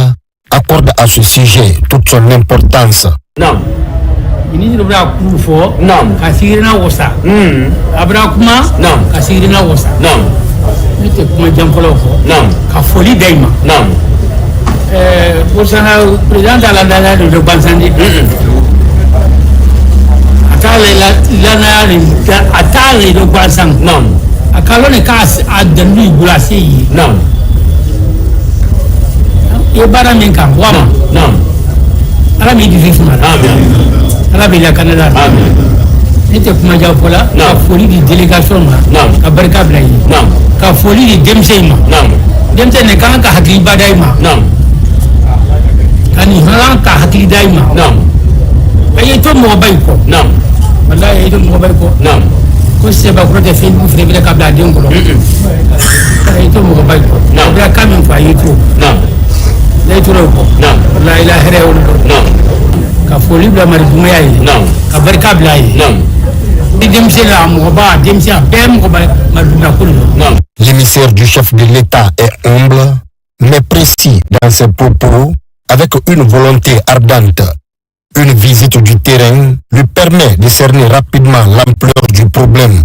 S9: accorde à ce sujet toute son importance.
S10: Non. Ministre Bra Koufo, non. Kasirina Wosa. Abra Kuma, non. Kasirina Wosa. Non. Mite Kuma Jamkolofo, non. Kafoli Daima, non. Bosana, président de la Nana de Bansandi. Atale do Bansang, non. Akalone Kas Adenu Bulasi, non. Yebara Minka, Wama, non. Arami Difisma, Arabi la Canada, Nite Kumajapola, la folie de délégation, non. Kabarka Blay, non. Ka folie de Demsema, non. Demse ne Kanka Hakli Badaima, non. Kani Haranka Hakli Daima, non. Ayeto Mobaiko, non. Voilà, il est Mobaiko, non. Quand c'est pas pour te faire une bouffe, il y a un câble d'Angolo. Il est Mobaiko, non. Il y a quand même pas Yéto, non. Il est non. Là, il a Héréo, non. Kafoli Blamaribouya, non. Kabarkabla, non.
S9: L'émissaire du chef de l'État est humble, mais précis dans ses propos, avec une volonté ardente. Une visite du terrain lui permet de cerner rapidement l'ampleur du problème.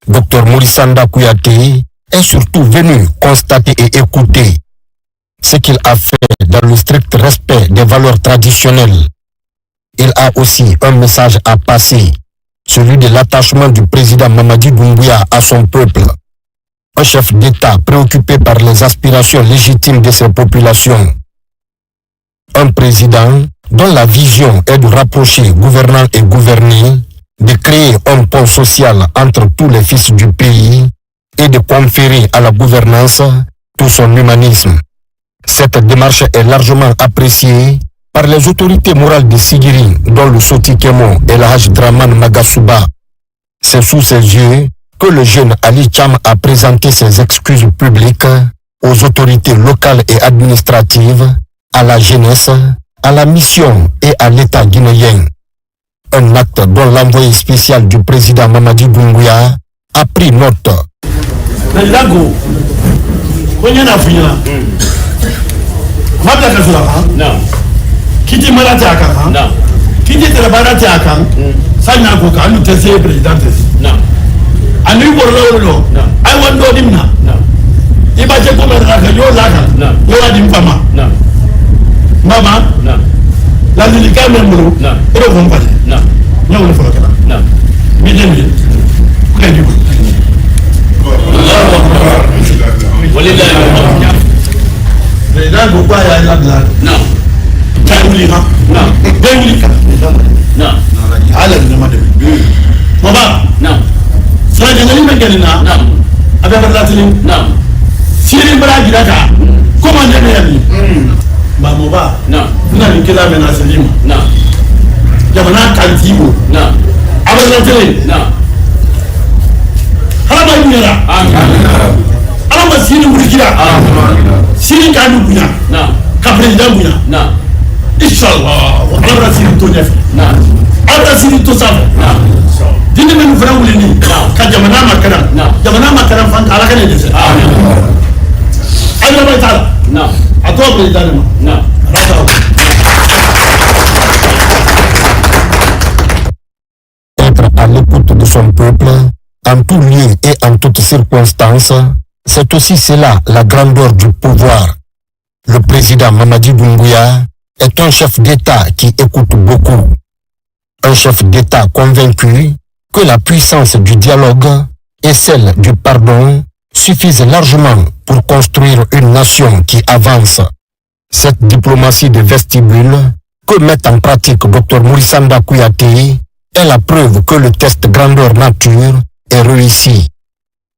S9: Dr Maurice Sanda Kouyaté est surtout venu constater et écouter ce qu'il a fait dans le strict respect des valeurs traditionnelles. Il a aussi un message à passer, celui de l'attachement du président Mamadi Doumbouya à son peuple. Un chef d'État préoccupé par les aspirations légitimes de ses populations. Un président dont la vision est de rapprocher gouvernants et gouvernés, de créer un pont social entre tous les fils du pays et de conférer à la gouvernance tout son humanisme. Cette démarche est largement appréciée par les autorités morales de Sigiri, dont le Soti Kemo et le Haj Draman Magasuba. C'est sous ses yeux que le jeune Ali Cham a présenté ses excuses publiques aux autorités locales et administratives, à la jeunesse, à la mission et à l'État guinéen. Un acte dont l'envoyé spécial du président Mamadi Doumbouya a pris note.
S11: Mata ka sura kan kiti mara ta kan kiti telebana ta kan sanya ko ka anu tese president anu borlo ai wando dimna iba je ko mara ka yo la kan yo adim fama mama la lilika memro ero ko mbale nyawo le folo kala mi dembi ko ndi ko Allahu akbar walillahi alhamd président ko ya la la tawuli ha tawuli ka ala ni ma dem mama sa de ngani me na abe barlatini siri bara gidaka ko man ne yabi ba mo ba na ni kila me na selima jamana kan tibo abarlatini hala ba nyara ala ma siri burkira siri kanu bunya ka president bunya inshallah ala siri to nyef ala siri to safa dini men fara wulini ka jamana makara fan ala kan ne se ala ba taala ato president
S9: Être à l'écoute de son peuple en tout lieu et en toutes circonstances, c'est aussi cela la grandeur du pouvoir. Le président Mamadi Doumbouya est un chef d'État qui écoute beaucoup. Un chef d'État convaincu que la puissance du dialogue et celle du pardon suffisent largement pour construire une nation qui avance. Cette diplomatie de vestibule que met en pratique Dr Moussanda Kouyaté est la preuve que le test grandeur nature est réussi.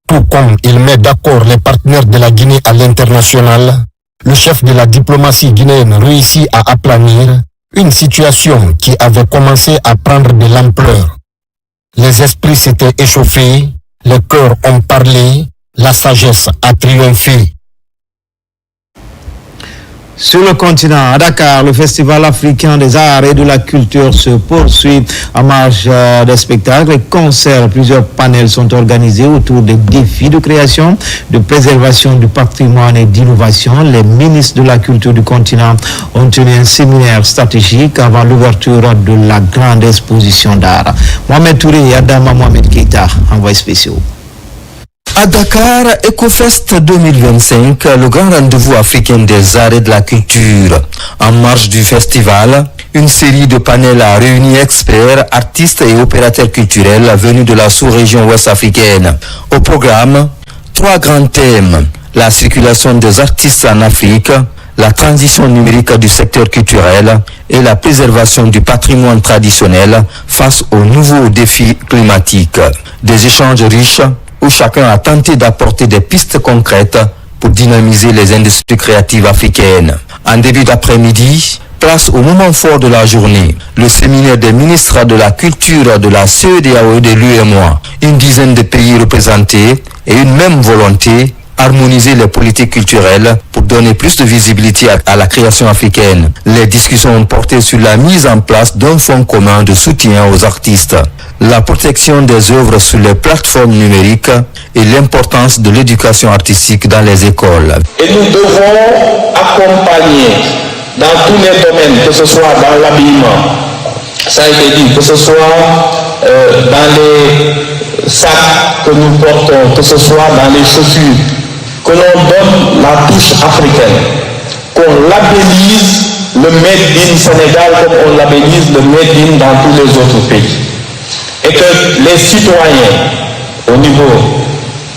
S9: Tout comme il met d'accord les partenaires de la Guinée à l'international, le chef de la diplomatie guinéenne réussit à aplanir une situation qui avait commencé à prendre de l'ampleur. Les esprits s'étaient échauffés, les cœurs ont parlé, la sagesse a triomphé.
S1: Sur le continent, à Dakar, le Festival africain des arts et de la culture se poursuit en marge des spectacles et concerts. Plusieurs panels sont organisés autour des défis de création, de préservation du patrimoine et d'innovation. Les ministres de la culture du continent ont tenu un séminaire stratégique avant l'ouverture de la grande exposition d'art. Mohamed Touré et Adama Mohamed Keita, envoyés spéciaux.
S12: À Dakar, EcoFest 2025, le grand rendez-vous africain des arts et de la culture. En marge du festival, une série de panels a réuni experts, artistes et opérateurs culturels venus de la sous-région ouest-africaine. Au programme, 3 grands thèmes: la circulation des artistes en Afrique, la transition numérique du secteur culturel et la préservation du patrimoine traditionnel face aux nouveaux défis climatiques. Des échanges riches où chacun a tenté d'apporter des pistes concrètes pour dynamiser les industries créatives africaines. En début d'après-midi, place au moment fort de la journée, le séminaire des ministres de la culture de la CEDEAO et de l'UEMOA. Une dizaine de pays représentés et une même volonté: harmoniser les politiques culturelles pour donner plus de visibilité à la création africaine. Les discussions ont porté sur la mise en place d'un fonds commun de soutien aux artistes, la protection des œuvres sur les plateformes numériques et l'importance de l'éducation artistique dans les écoles.
S13: Et nous devons accompagner dans tous les domaines, que ce soit dans l'habillement, ça a été dit, que ce soit dans les sacs que nous portons, que ce soit dans les chaussures, que l'on donne la touche africaine, qu'on labellise le Made in Sénégal comme on labellise le Made in dans tous les autres pays. Et que les citoyens, au niveau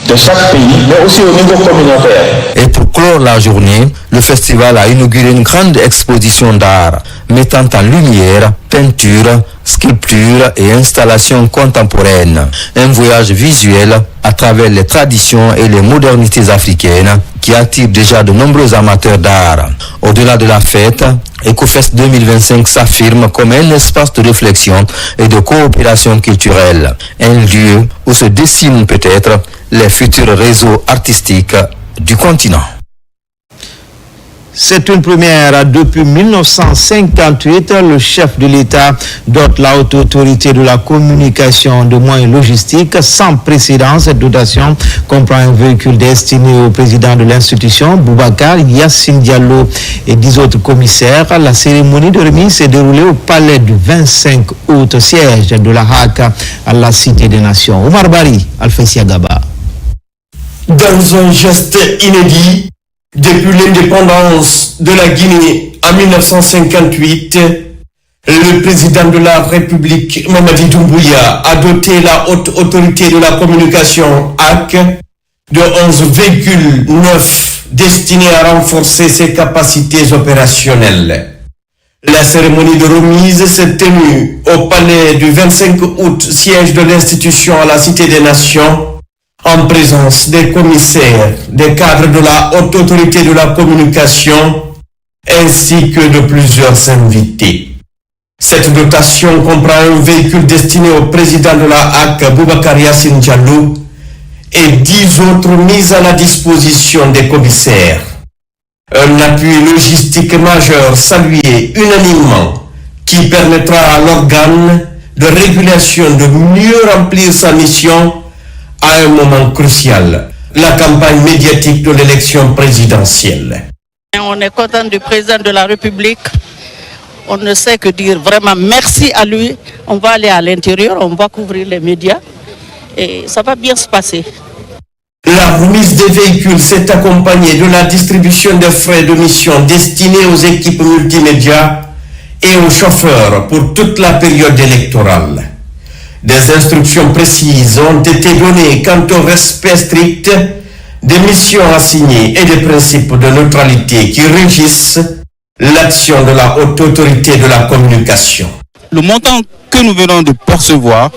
S13: de chaque pays, mais aussi au niveau communautaire.
S12: Et pour clore la journée, le festival a inauguré une grande exposition d'art mettant en lumière peinture, sculpture et installations contemporaines. Un voyage visuel à travers les traditions et les modernités africaines qui attire déjà de nombreux amateurs d'art. Au-delà de la fête, EcoFest 2025 s'affirme comme un espace de réflexion et de coopération culturelle, un lieu où se dessinent peut-être les futurs réseaux artistiques du continent.
S1: C'est une première. Depuis 1958, le chef de l'État dote la haute autorité de la communication de moyens logistiques sans précédent. Cette dotation comprend un véhicule destiné au président de l'institution, Boubacar Yassine Diallo, et 10 autres commissaires. La cérémonie de remise s'est déroulée au palais du 25 août, siège de la HAC à la Cité des Nations. Omar Bari, Alfessia Gaba.
S14: Dans un geste inédit, depuis l'indépendance de la Guinée en 1958, le président de la République, Mamadi Doumbouya, a doté la haute autorité de la communication HAC de 11 véhicules neufs destinés à renforcer ses capacités opérationnelles. La cérémonie de remise s'est tenue au palais du 25 août, siège de l'institution à la Cité des Nations, en présence des commissaires, des cadres de la haute autorité de la communication, ainsi que de plusieurs invités. Cette dotation comprend un véhicule destiné au président de la HAC, Boubacar Yassine Diallo, et 10 autres mises à la disposition des commissaires. Un appui logistique majeur salué unanimement qui permettra à l'organe de régulation de mieux remplir sa mission à un moment crucial, la campagne médiatique de l'élection présidentielle.
S15: On est content du président de la République. On ne sait que dire vraiment merci à lui. On va aller à l'intérieur, on va couvrir les médias et ça va bien se passer.
S14: La remise des véhicules s'est accompagnée de la distribution de frais de mission destinés aux équipes multimédia et aux chauffeurs pour toute la période électorale. Des instructions précises ont été données quant au respect strict des missions assignées et des principes de neutralité qui régissent l'action de la haute autorité de la communication.
S16: Le montant que nous venons de percevoir,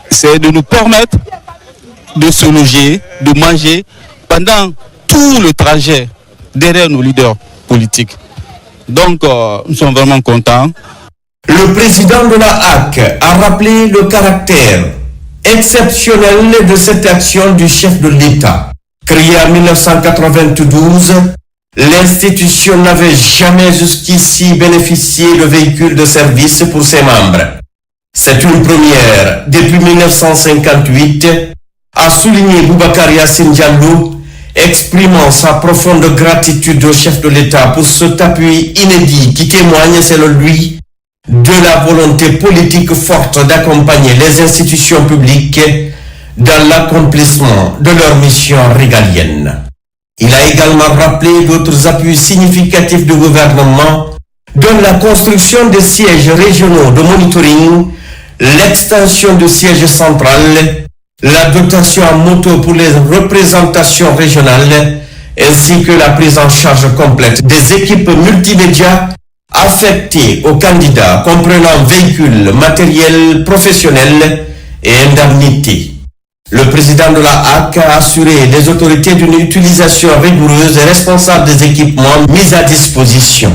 S16: c'est de nous permettre de se loger, de manger pendant tout le trajet derrière nos leaders politiques. Donc, nous sommes vraiment contents.
S14: Le président de la HAC a rappelé le caractère exceptionnel de cette action du chef de l'État. Créée en 1992, l'institution n'avait jamais jusqu'ici bénéficié de véhicules de service pour ses membres. C'est une première depuis 1958, a souligné Boubacar Yassine Diallo, exprimant sa profonde gratitude au chef de l'État pour cet appui inédit qui témoigne, selon lui, de la volonté politique forte d'accompagner les institutions publiques dans l'accomplissement de leur mission régalienne. Il a également rappelé d'autres appuis significatifs du gouvernement, dont la construction des sièges régionaux de monitoring, l'extension du siège central, la dotation en moto pour les représentations régionales, ainsi que la prise en charge complète des équipes multimédia affectées aux candidats, comprenant véhicules, matériel professionnel et indemnités. Le président de la HAC a assuré les autorités d'une utilisation rigoureuse et responsable des équipements mis à disposition.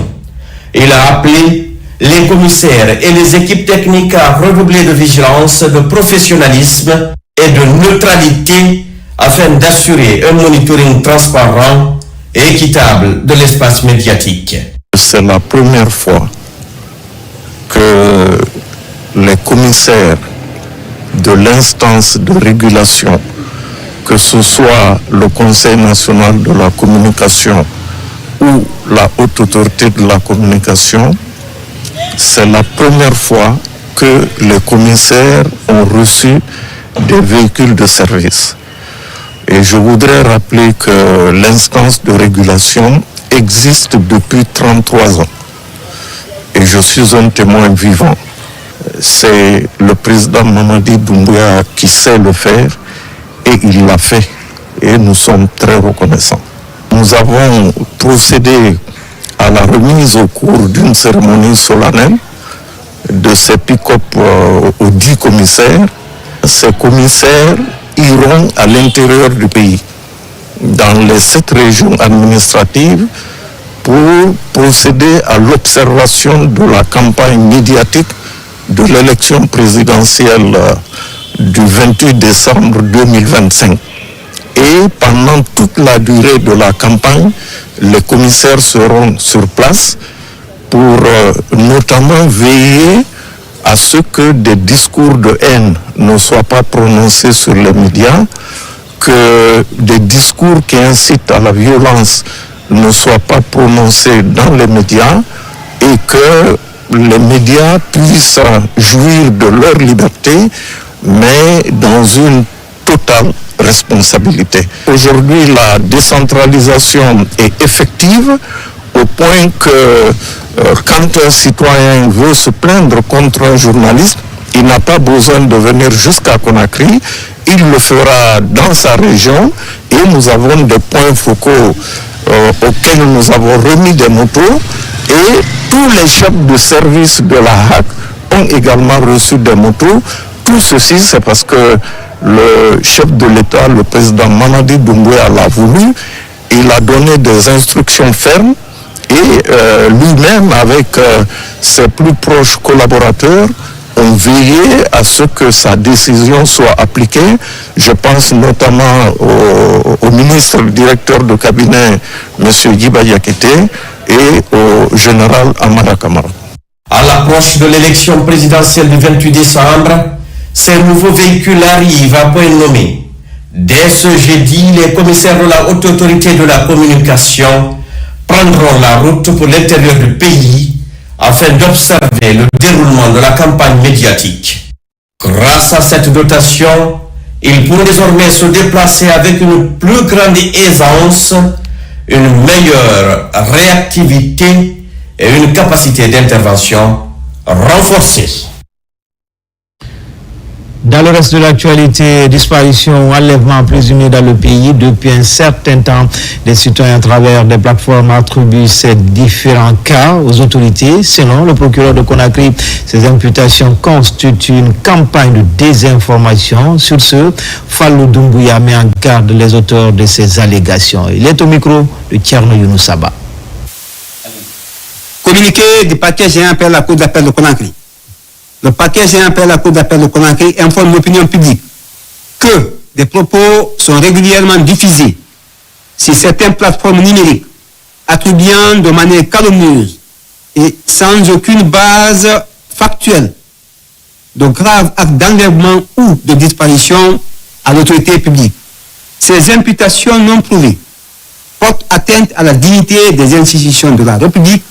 S14: Il a appelé les commissaires et les équipes techniques à redoubler de vigilance, de professionnalisme et de neutralité afin d'assurer un monitoring transparent et équitable de l'espace médiatique.
S17: C'est la première fois que les commissaires de l'instance de régulation, que ce soit le Conseil national de la communication ou la haute autorité de la communication, c'est la première fois que les commissaires ont reçu des véhicules de service. Et je voudrais rappeler que l'instance de régulation existe depuis 33 ans. Et je suis un témoin vivant. C'est le président Mamadi Doumbouya qui sait le faire et il l'a fait. Et nous sommes très reconnaissants. Nous avons procédé à la remise au cours d'une cérémonie solennelle de ces pick-up aux 10 commissaires. Ces commissaires iront à l'intérieur du pays, dans les 7 régions administratives, pour procéder à l'observation de la campagne médiatique de l'élection présidentielle du 28 décembre 2025. et pendant toute la durée de la campagne, les commissaires seront sur place pour notamment veiller à ce que des discours de haine ne soient pas prononcés sur les médias, que des discours qui incitent à la violence ne soient pas prononcés dans les médias et que les médias puissent jouir de leur liberté, mais dans une totale responsabilité. Aujourd'hui, la décentralisation est effective au point que quand un citoyen veut se plaindre contre un journaliste, il n'a pas besoin de venir jusqu'à Conakry, il le fera dans sa région et nous avons des points focaux auxquels nous avons remis des motos et tous les chefs de service de la HAC ont également reçu des motos. Tout ceci, c'est parce que le chef de l'État, le président Mamadi Doumbouya l'a voulu. Il a donné des instructions fermes et lui-même, avec ses plus proches collaborateurs, ont veillé à ce que sa décision soit appliquée. Je pense notamment au ministre, le directeur de cabinet, M. Yiba Yakete, et au général Amara Kamara.
S14: À l'approche de l'élection présidentielle du 28 décembre, ces nouveaux véhicules arrivent à point nommé. Dès ce jeudi, les commissaires de la haute autorité de la communication prendront la route pour l'intérieur du pays afin d'observer le déroulement de la campagne médiatique. Grâce à cette dotation, ils pourront désormais se déplacer avec une plus grande aisance, une meilleure réactivité et une capacité d'intervention renforcée.
S1: Dans le reste de l'actualité, disparition ou enlèvement présumé dans le pays depuis un certain temps. Les citoyens à travers des plateformes attribuent ces différents cas aux autorités. Selon le procureur de Conakry, ces imputations constituent une campagne de désinformation. Sur ce, Fallou Doumbouya met en garde les auteurs de ces allégations. Il est au micro de Tierno Younoussaba.
S18: Communiqué du parquet général appel à la Cour d'appel de Conakry. Le parquet général appel à la Cour d'appel de Conakry informe l'opinion publique que des propos sont régulièrement diffusés sur certaines plateformes numériques, attribuant de manière calomnieuse et sans aucune base factuelle de graves actes d'enlèvement ou de disparition à l'autorité publique. Ces imputations non prouvées portent atteinte à la dignité des institutions de la République,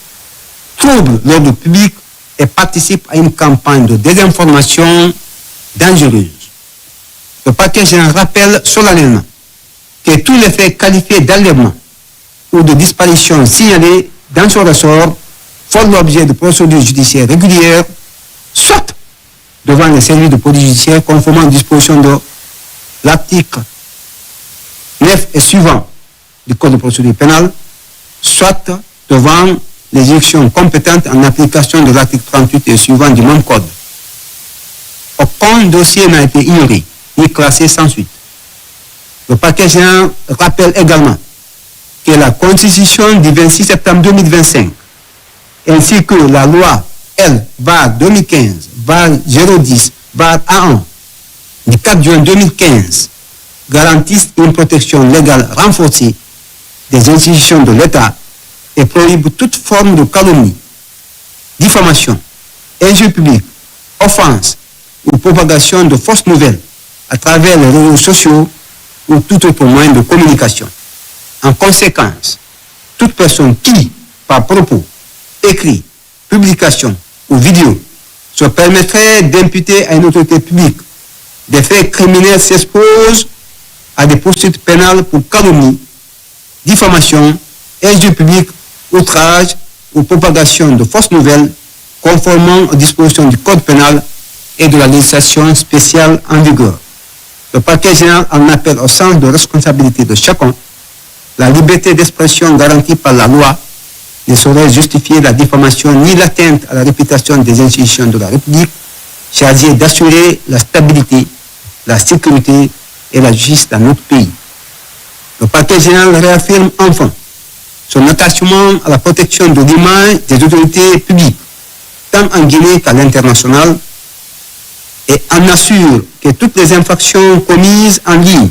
S18: troublent l'ordre public et participent à une campagne de désinformation dangereuse. Le parquet général rappelle solennellement que tous les faits qualifiés d'enlèvement ou de disparition signalés dans son ressort font l'objet de procédures judiciaires régulières, soit devant les services de police judiciaire conformément aux dispositions de l'article 9 et suivant du Code de procédure pénale, soit devant les juridictions compétentes en application de l'article 38 et suivant du même code. Aucun dossier n'a été ignoré ni classé sans suite. Le parquet général rappelle également que la Constitution du 26 septembre 2025 ainsi que la loi L/2015/010/A1 du 4 juin 2015 garantissent une protection légale renforcée des institutions de l'État et prohibe toute forme de calomnie, diffamation, injure publique, offense ou propagation de fausses nouvelles à travers les réseaux sociaux ou tout autre moyen de communication. En conséquence, toute personne qui, par propos, écrit, publication ou vidéo, se permettrait d'imputer à une autorité publique des faits criminels s'expose à des poursuites pénales pour calomnie, diffamation, injure publique, outrage ou propagation de fausses nouvelles conformément aux dispositions du Code pénal et de la législation spéciale en vigueur. Le parquet général en appelle au sens de responsabilité de chacun. La liberté d'expression garantie par la loi ne saurait justifier la diffamation ni l'atteinte à la réputation des institutions de la République chargées d'assurer la stabilité, la sécurité et la justice dans notre pays. Le parquet général réaffirme enfin son attachement à la protection de l'image des autorités publiques, tant en Guinée qu'à l'international, et en assure que toutes les infractions commises en ligne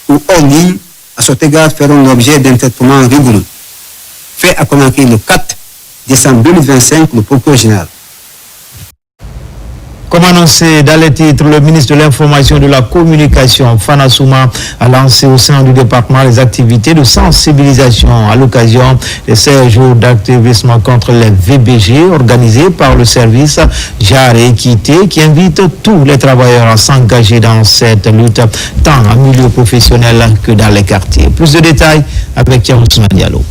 S18: ou hors ligne, à cet égard, feront l'objet d'un traitement rigoureux. Fait à Conakry le 4 décembre 2025, le procureur général.
S1: Comme annoncé dans les titres, le ministre de l'Information et de la Communication, Fana Souma, a lancé au sein du département les activités de sensibilisation à l'occasion des 16 jours d'activisme contre les VBG organisés par le service Genre et Équité qui invite tous les travailleurs à s'engager dans cette lutte tant en milieu professionnel que dans les quartiers. Plus de détails avec Thierry Ousmane Diallo.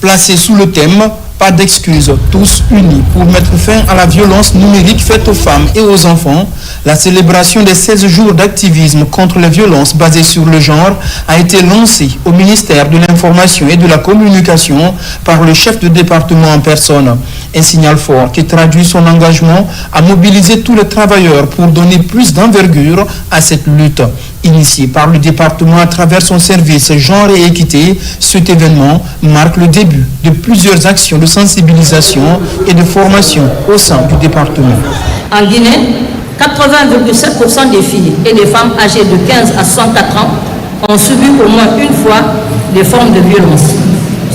S19: Placé sous le thème « Pas d'excuses, tous unis pour mettre fin à la violence numérique faite aux femmes et aux enfants », la célébration des 16 jours d'activisme contre les violences basées sur le genre a été lancée au ministère de l'Information et de la Communication par le chef de département en personne. Un signal fort qui traduit son engagement à mobiliser tous les travailleurs pour donner plus d'envergure à cette lutte. Initié par le département à travers son service Genre et Équité, cet événement marque le début de plusieurs actions de sensibilisation et de formation au sein du département.
S20: En Guinée, 80,7% des filles et des femmes âgées de 15 à 104 ans ont subi au moins une fois des formes de violence,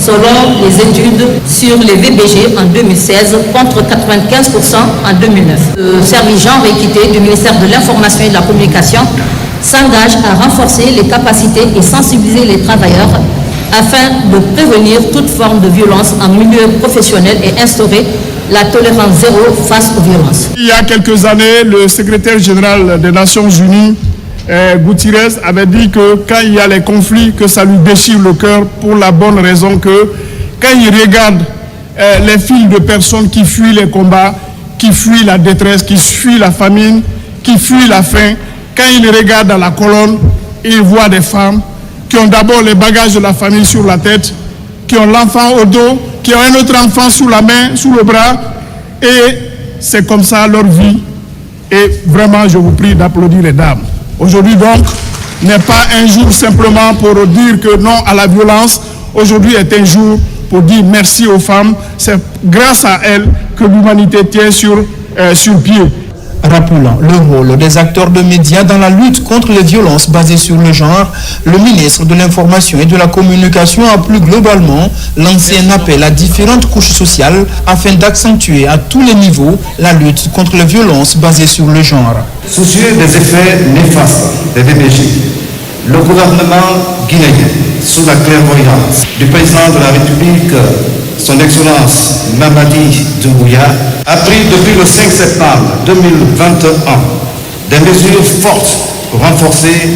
S20: selon les études sur les VBG en 2016 contre 95% en 2009. Le service Genre et Équité du ministère de l'Information et de la Communication s'engage à renforcer les capacités et sensibiliser les travailleurs afin de prévenir toute forme de violence en milieu professionnel et instaurer la tolérance zéro face aux violences.
S11: Il y a quelques années, le secrétaire général des Nations Unies, Guterres, avait dit que quand il y a les conflits, que ça lui déchire le cœur pour la bonne raison que quand il regarde les files de personnes qui fuient les combats, qui fuient la détresse, qui fuient la famine, qui fuient la faim, quand il regarde dans la colonne, il voit des femmes qui ont d'abord les bagages de la famille sur la tête, qui ont l'enfant au dos, qui ont un autre enfant sous la main, sous le bras, et c'est comme ça leur vie. Et vraiment, je vous prie d'applaudir les dames. Aujourd'hui donc, n'est pas un jour simplement pour dire que non à la violence. Aujourd'hui est un jour pour dire merci aux femmes. C'est grâce à elles que l'humanité tient sur pied.
S19: Rappelant le rôle des acteurs de médias dans la lutte contre les violences basées sur le genre, le ministre de l'Information et de la Communication a plus globalement lancé un appel à différentes couches sociales afin d'accentuer à tous les niveaux la lutte contre les violences basées sur le genre.
S21: Soucieux des effets néfastes des VBG, le gouvernement guinéen, sous la clairvoyance du président de la République, son Excellence Mamadi Doumbouya, a pris depuis le 5 septembre 2021 des mesures fortes pour renforcer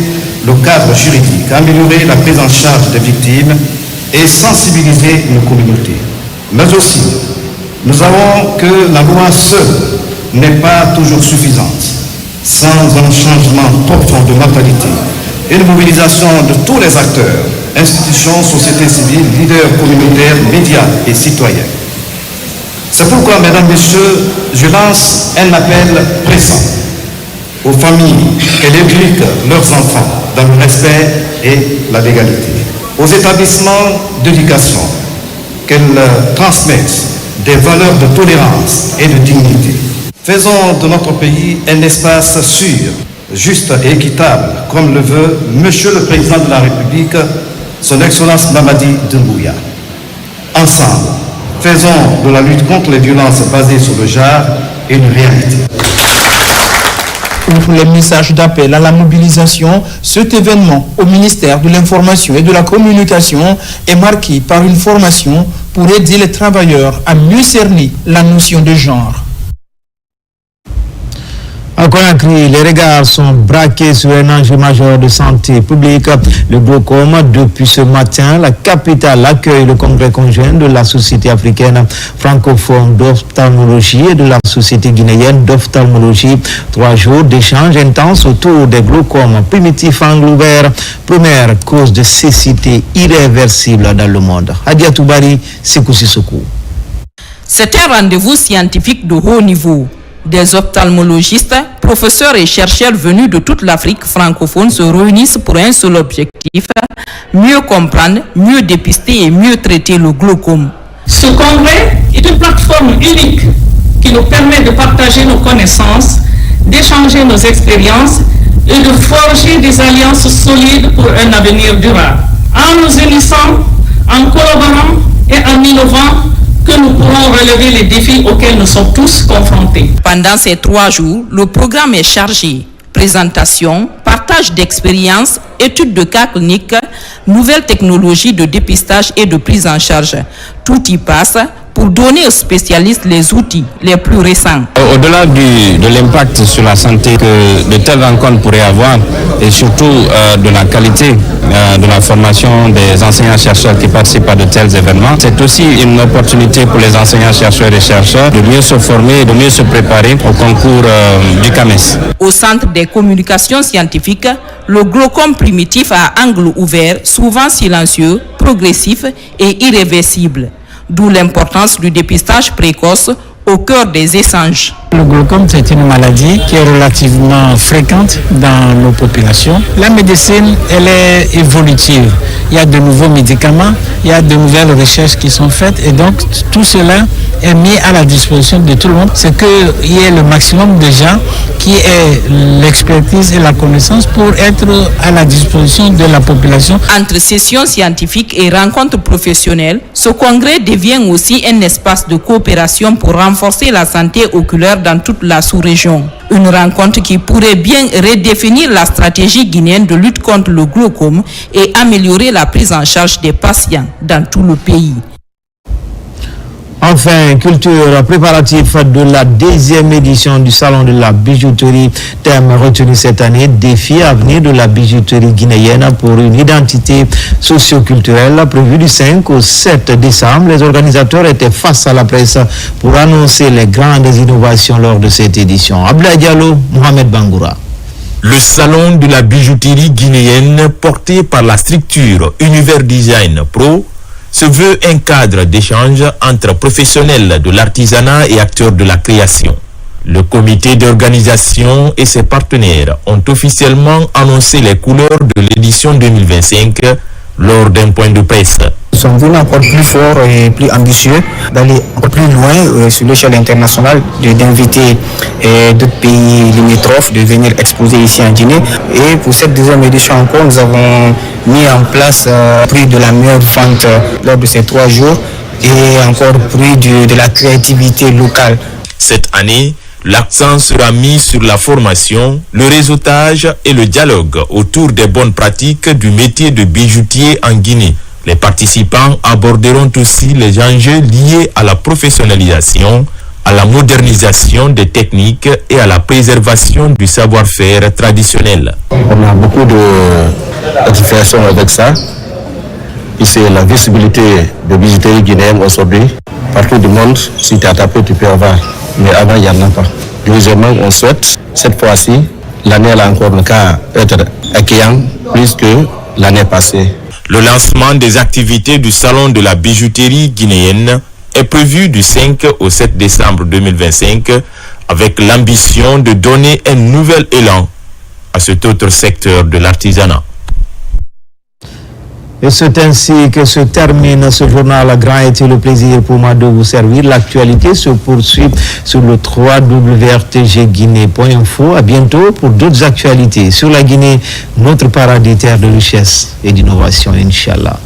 S21: le cadre juridique, améliorer la prise en charge des victimes et sensibiliser nos communautés. Mais aussi, nous savons que la loi seule n'est pas toujours suffisante. Sans un changement profond de mentalité et une mobilisation de tous les acteurs, institutions, société civile, leaders communautaires, médias et citoyens. C'est pourquoi, mesdames, messieurs, je lance un appel pressant aux familles qu'elles éduquent leurs enfants dans le respect et la légalité, aux établissements d'éducation qu'elles transmettent des valeurs de tolérance et de dignité. Faisons de notre pays un espace sûr, juste et équitable, comme le veut Monsieur le Président de la République, Son Excellence Mamadi Doumbouya. Ensemble, faisons de la lutte contre les violences basées sur le genre une réalité.
S19: Outre les messages d'appel à la mobilisation, cet événement au ministère de l'Information et de la Communication est marqué par une formation pour aider les travailleurs à mieux cerner la notion de genre.
S1: À Conakry, les regards sont braqués sur un enjeu majeur de santé publique. Le glaucome, depuis ce matin, la capitale accueille le congrès conjoint de la Société africaine francophone d'ophtalmologie et de la Société guinéenne d'ophtalmologie. 3 jours d'échanges intenses autour des glaucomes primitifs angle ouvert, première cause de cécité irréversible dans le monde. Hadia Toubari, Sekou Sissoko.
S22: C'est un rendez-vous scientifique de haut niveau. Des ophtalmologistes, professeurs et chercheurs venus de toute l'Afrique francophone se réunissent pour un seul objectif, mieux comprendre, mieux dépister et mieux traiter le glaucome.
S23: Ce congrès est une plateforme unique qui nous permet de partager nos connaissances, d'échanger nos expériences, et de forger des alliances solides pour un avenir durable. En nous unissant, en collaborant et en innovant, que nous pourrons relever les défis auxquels nous sommes tous confrontés.
S22: Pendant ces 3 jours, le programme est chargé. Présentation, partage d'expériences, études de cas cliniques, nouvelles technologies de dépistage et de prise en charge. Tout y passe pour donner aux spécialistes les outils les plus récents.
S2: Au-delà de l'impact sur la santé que de telles rencontres pourraient avoir, et surtout de la qualité de la formation des enseignants-chercheurs qui participent à de tels événements, c'est aussi une opportunité pour les enseignants-chercheurs et chercheurs de mieux se former, de mieux se préparer au concours du CAMES.
S22: Au centre des communications scientifiques, le glaucome primitif à angle ouvert, souvent silencieux, progressif et irréversible. D'où l'importance du dépistage précoce au cœur des échanges.
S8: Le glaucome, c'est une maladie qui est relativement fréquente dans nos populations. La médecine, elle est évolutive. Il y a de nouveaux médicaments, il y a de nouvelles recherches qui sont faites et donc tout cela est mis à la disposition de tout le monde. C'est qu'il y ait le maximum de gens qui aient l'expertise et la connaissance pour être à la disposition de la population.
S22: Entre sessions scientifiques et rencontres professionnelles, ce congrès devient aussi un espace de coopération pour renforcer la santé oculaire dans toute la sous-région. Une rencontre qui pourrait bien redéfinir la stratégie guinéenne de lutte contre le glaucome et améliorer la prise en charge des patients dans tout le pays.
S1: Enfin, culture préparatif de la 10e édition du Salon de la bijouterie. Thème retenu cette année, défi à venir de la bijouterie guinéenne pour une identité socio-culturelle. Prévu du 5 au 7 décembre, les organisateurs étaient face à la presse pour annoncer les grandes innovations lors de cette édition. Abdoulaye Diallo, Mohamed Bangoura.
S3: Le Salon de la bijouterie guinéenne, porté par la structure Univers Design Pro, se veut un cadre d'échange entre professionnels de l'artisanat et acteurs de la création. Le comité d'organisation et ses partenaires ont officiellement annoncé les couleurs de l'édition 2025 lors d'un point de presse.
S5: Nous sommes venus encore plus forts et plus ambitieux, d'aller encore plus loin sur l'échelle internationale, d'inviter d'autres pays limitrophes, de venir exposer ici en Guinée. Et pour cette 2e édition encore, nous avons mis en place prix de la meilleure vente lors de ces 3 jours et encore prix de la créativité locale.
S3: Cette année, l'accent sera mis sur la formation, le réseautage et le dialogue autour des bonnes pratiques du métier de bijoutier en Guinée. Les participants aborderont aussi les enjeux liés à la professionnalisation, à la modernisation des techniques et à la préservation du savoir-faire traditionnel.
S24: On a beaucoup de différenciations avec ça. Et c'est la visibilité de bijouterie guinéenne aujourd'hui. Partout du monde, si tu as tapé, tu peux avoir. Mais avant, il n'y en a pas. Deuxièmement, on souhaite, cette fois-ci, l'année là encore le cas être accueillant plus que l'année passée.
S3: Le lancement des activités du Salon de la bijouterie guinéenne est prévu du 5 au 7 décembre 2025 avec l'ambition de donner un nouvel élan à cet autre secteur de l'artisanat.
S1: Et c'est ainsi que se termine ce journal. Grand était le plaisir pour moi de vous servir. L'actualité se poursuit sur le www.rtgguinée.info. À bientôt pour d'autres actualités sur la Guinée, notre paradis terre de richesse et d'innovation, Inch'Allah.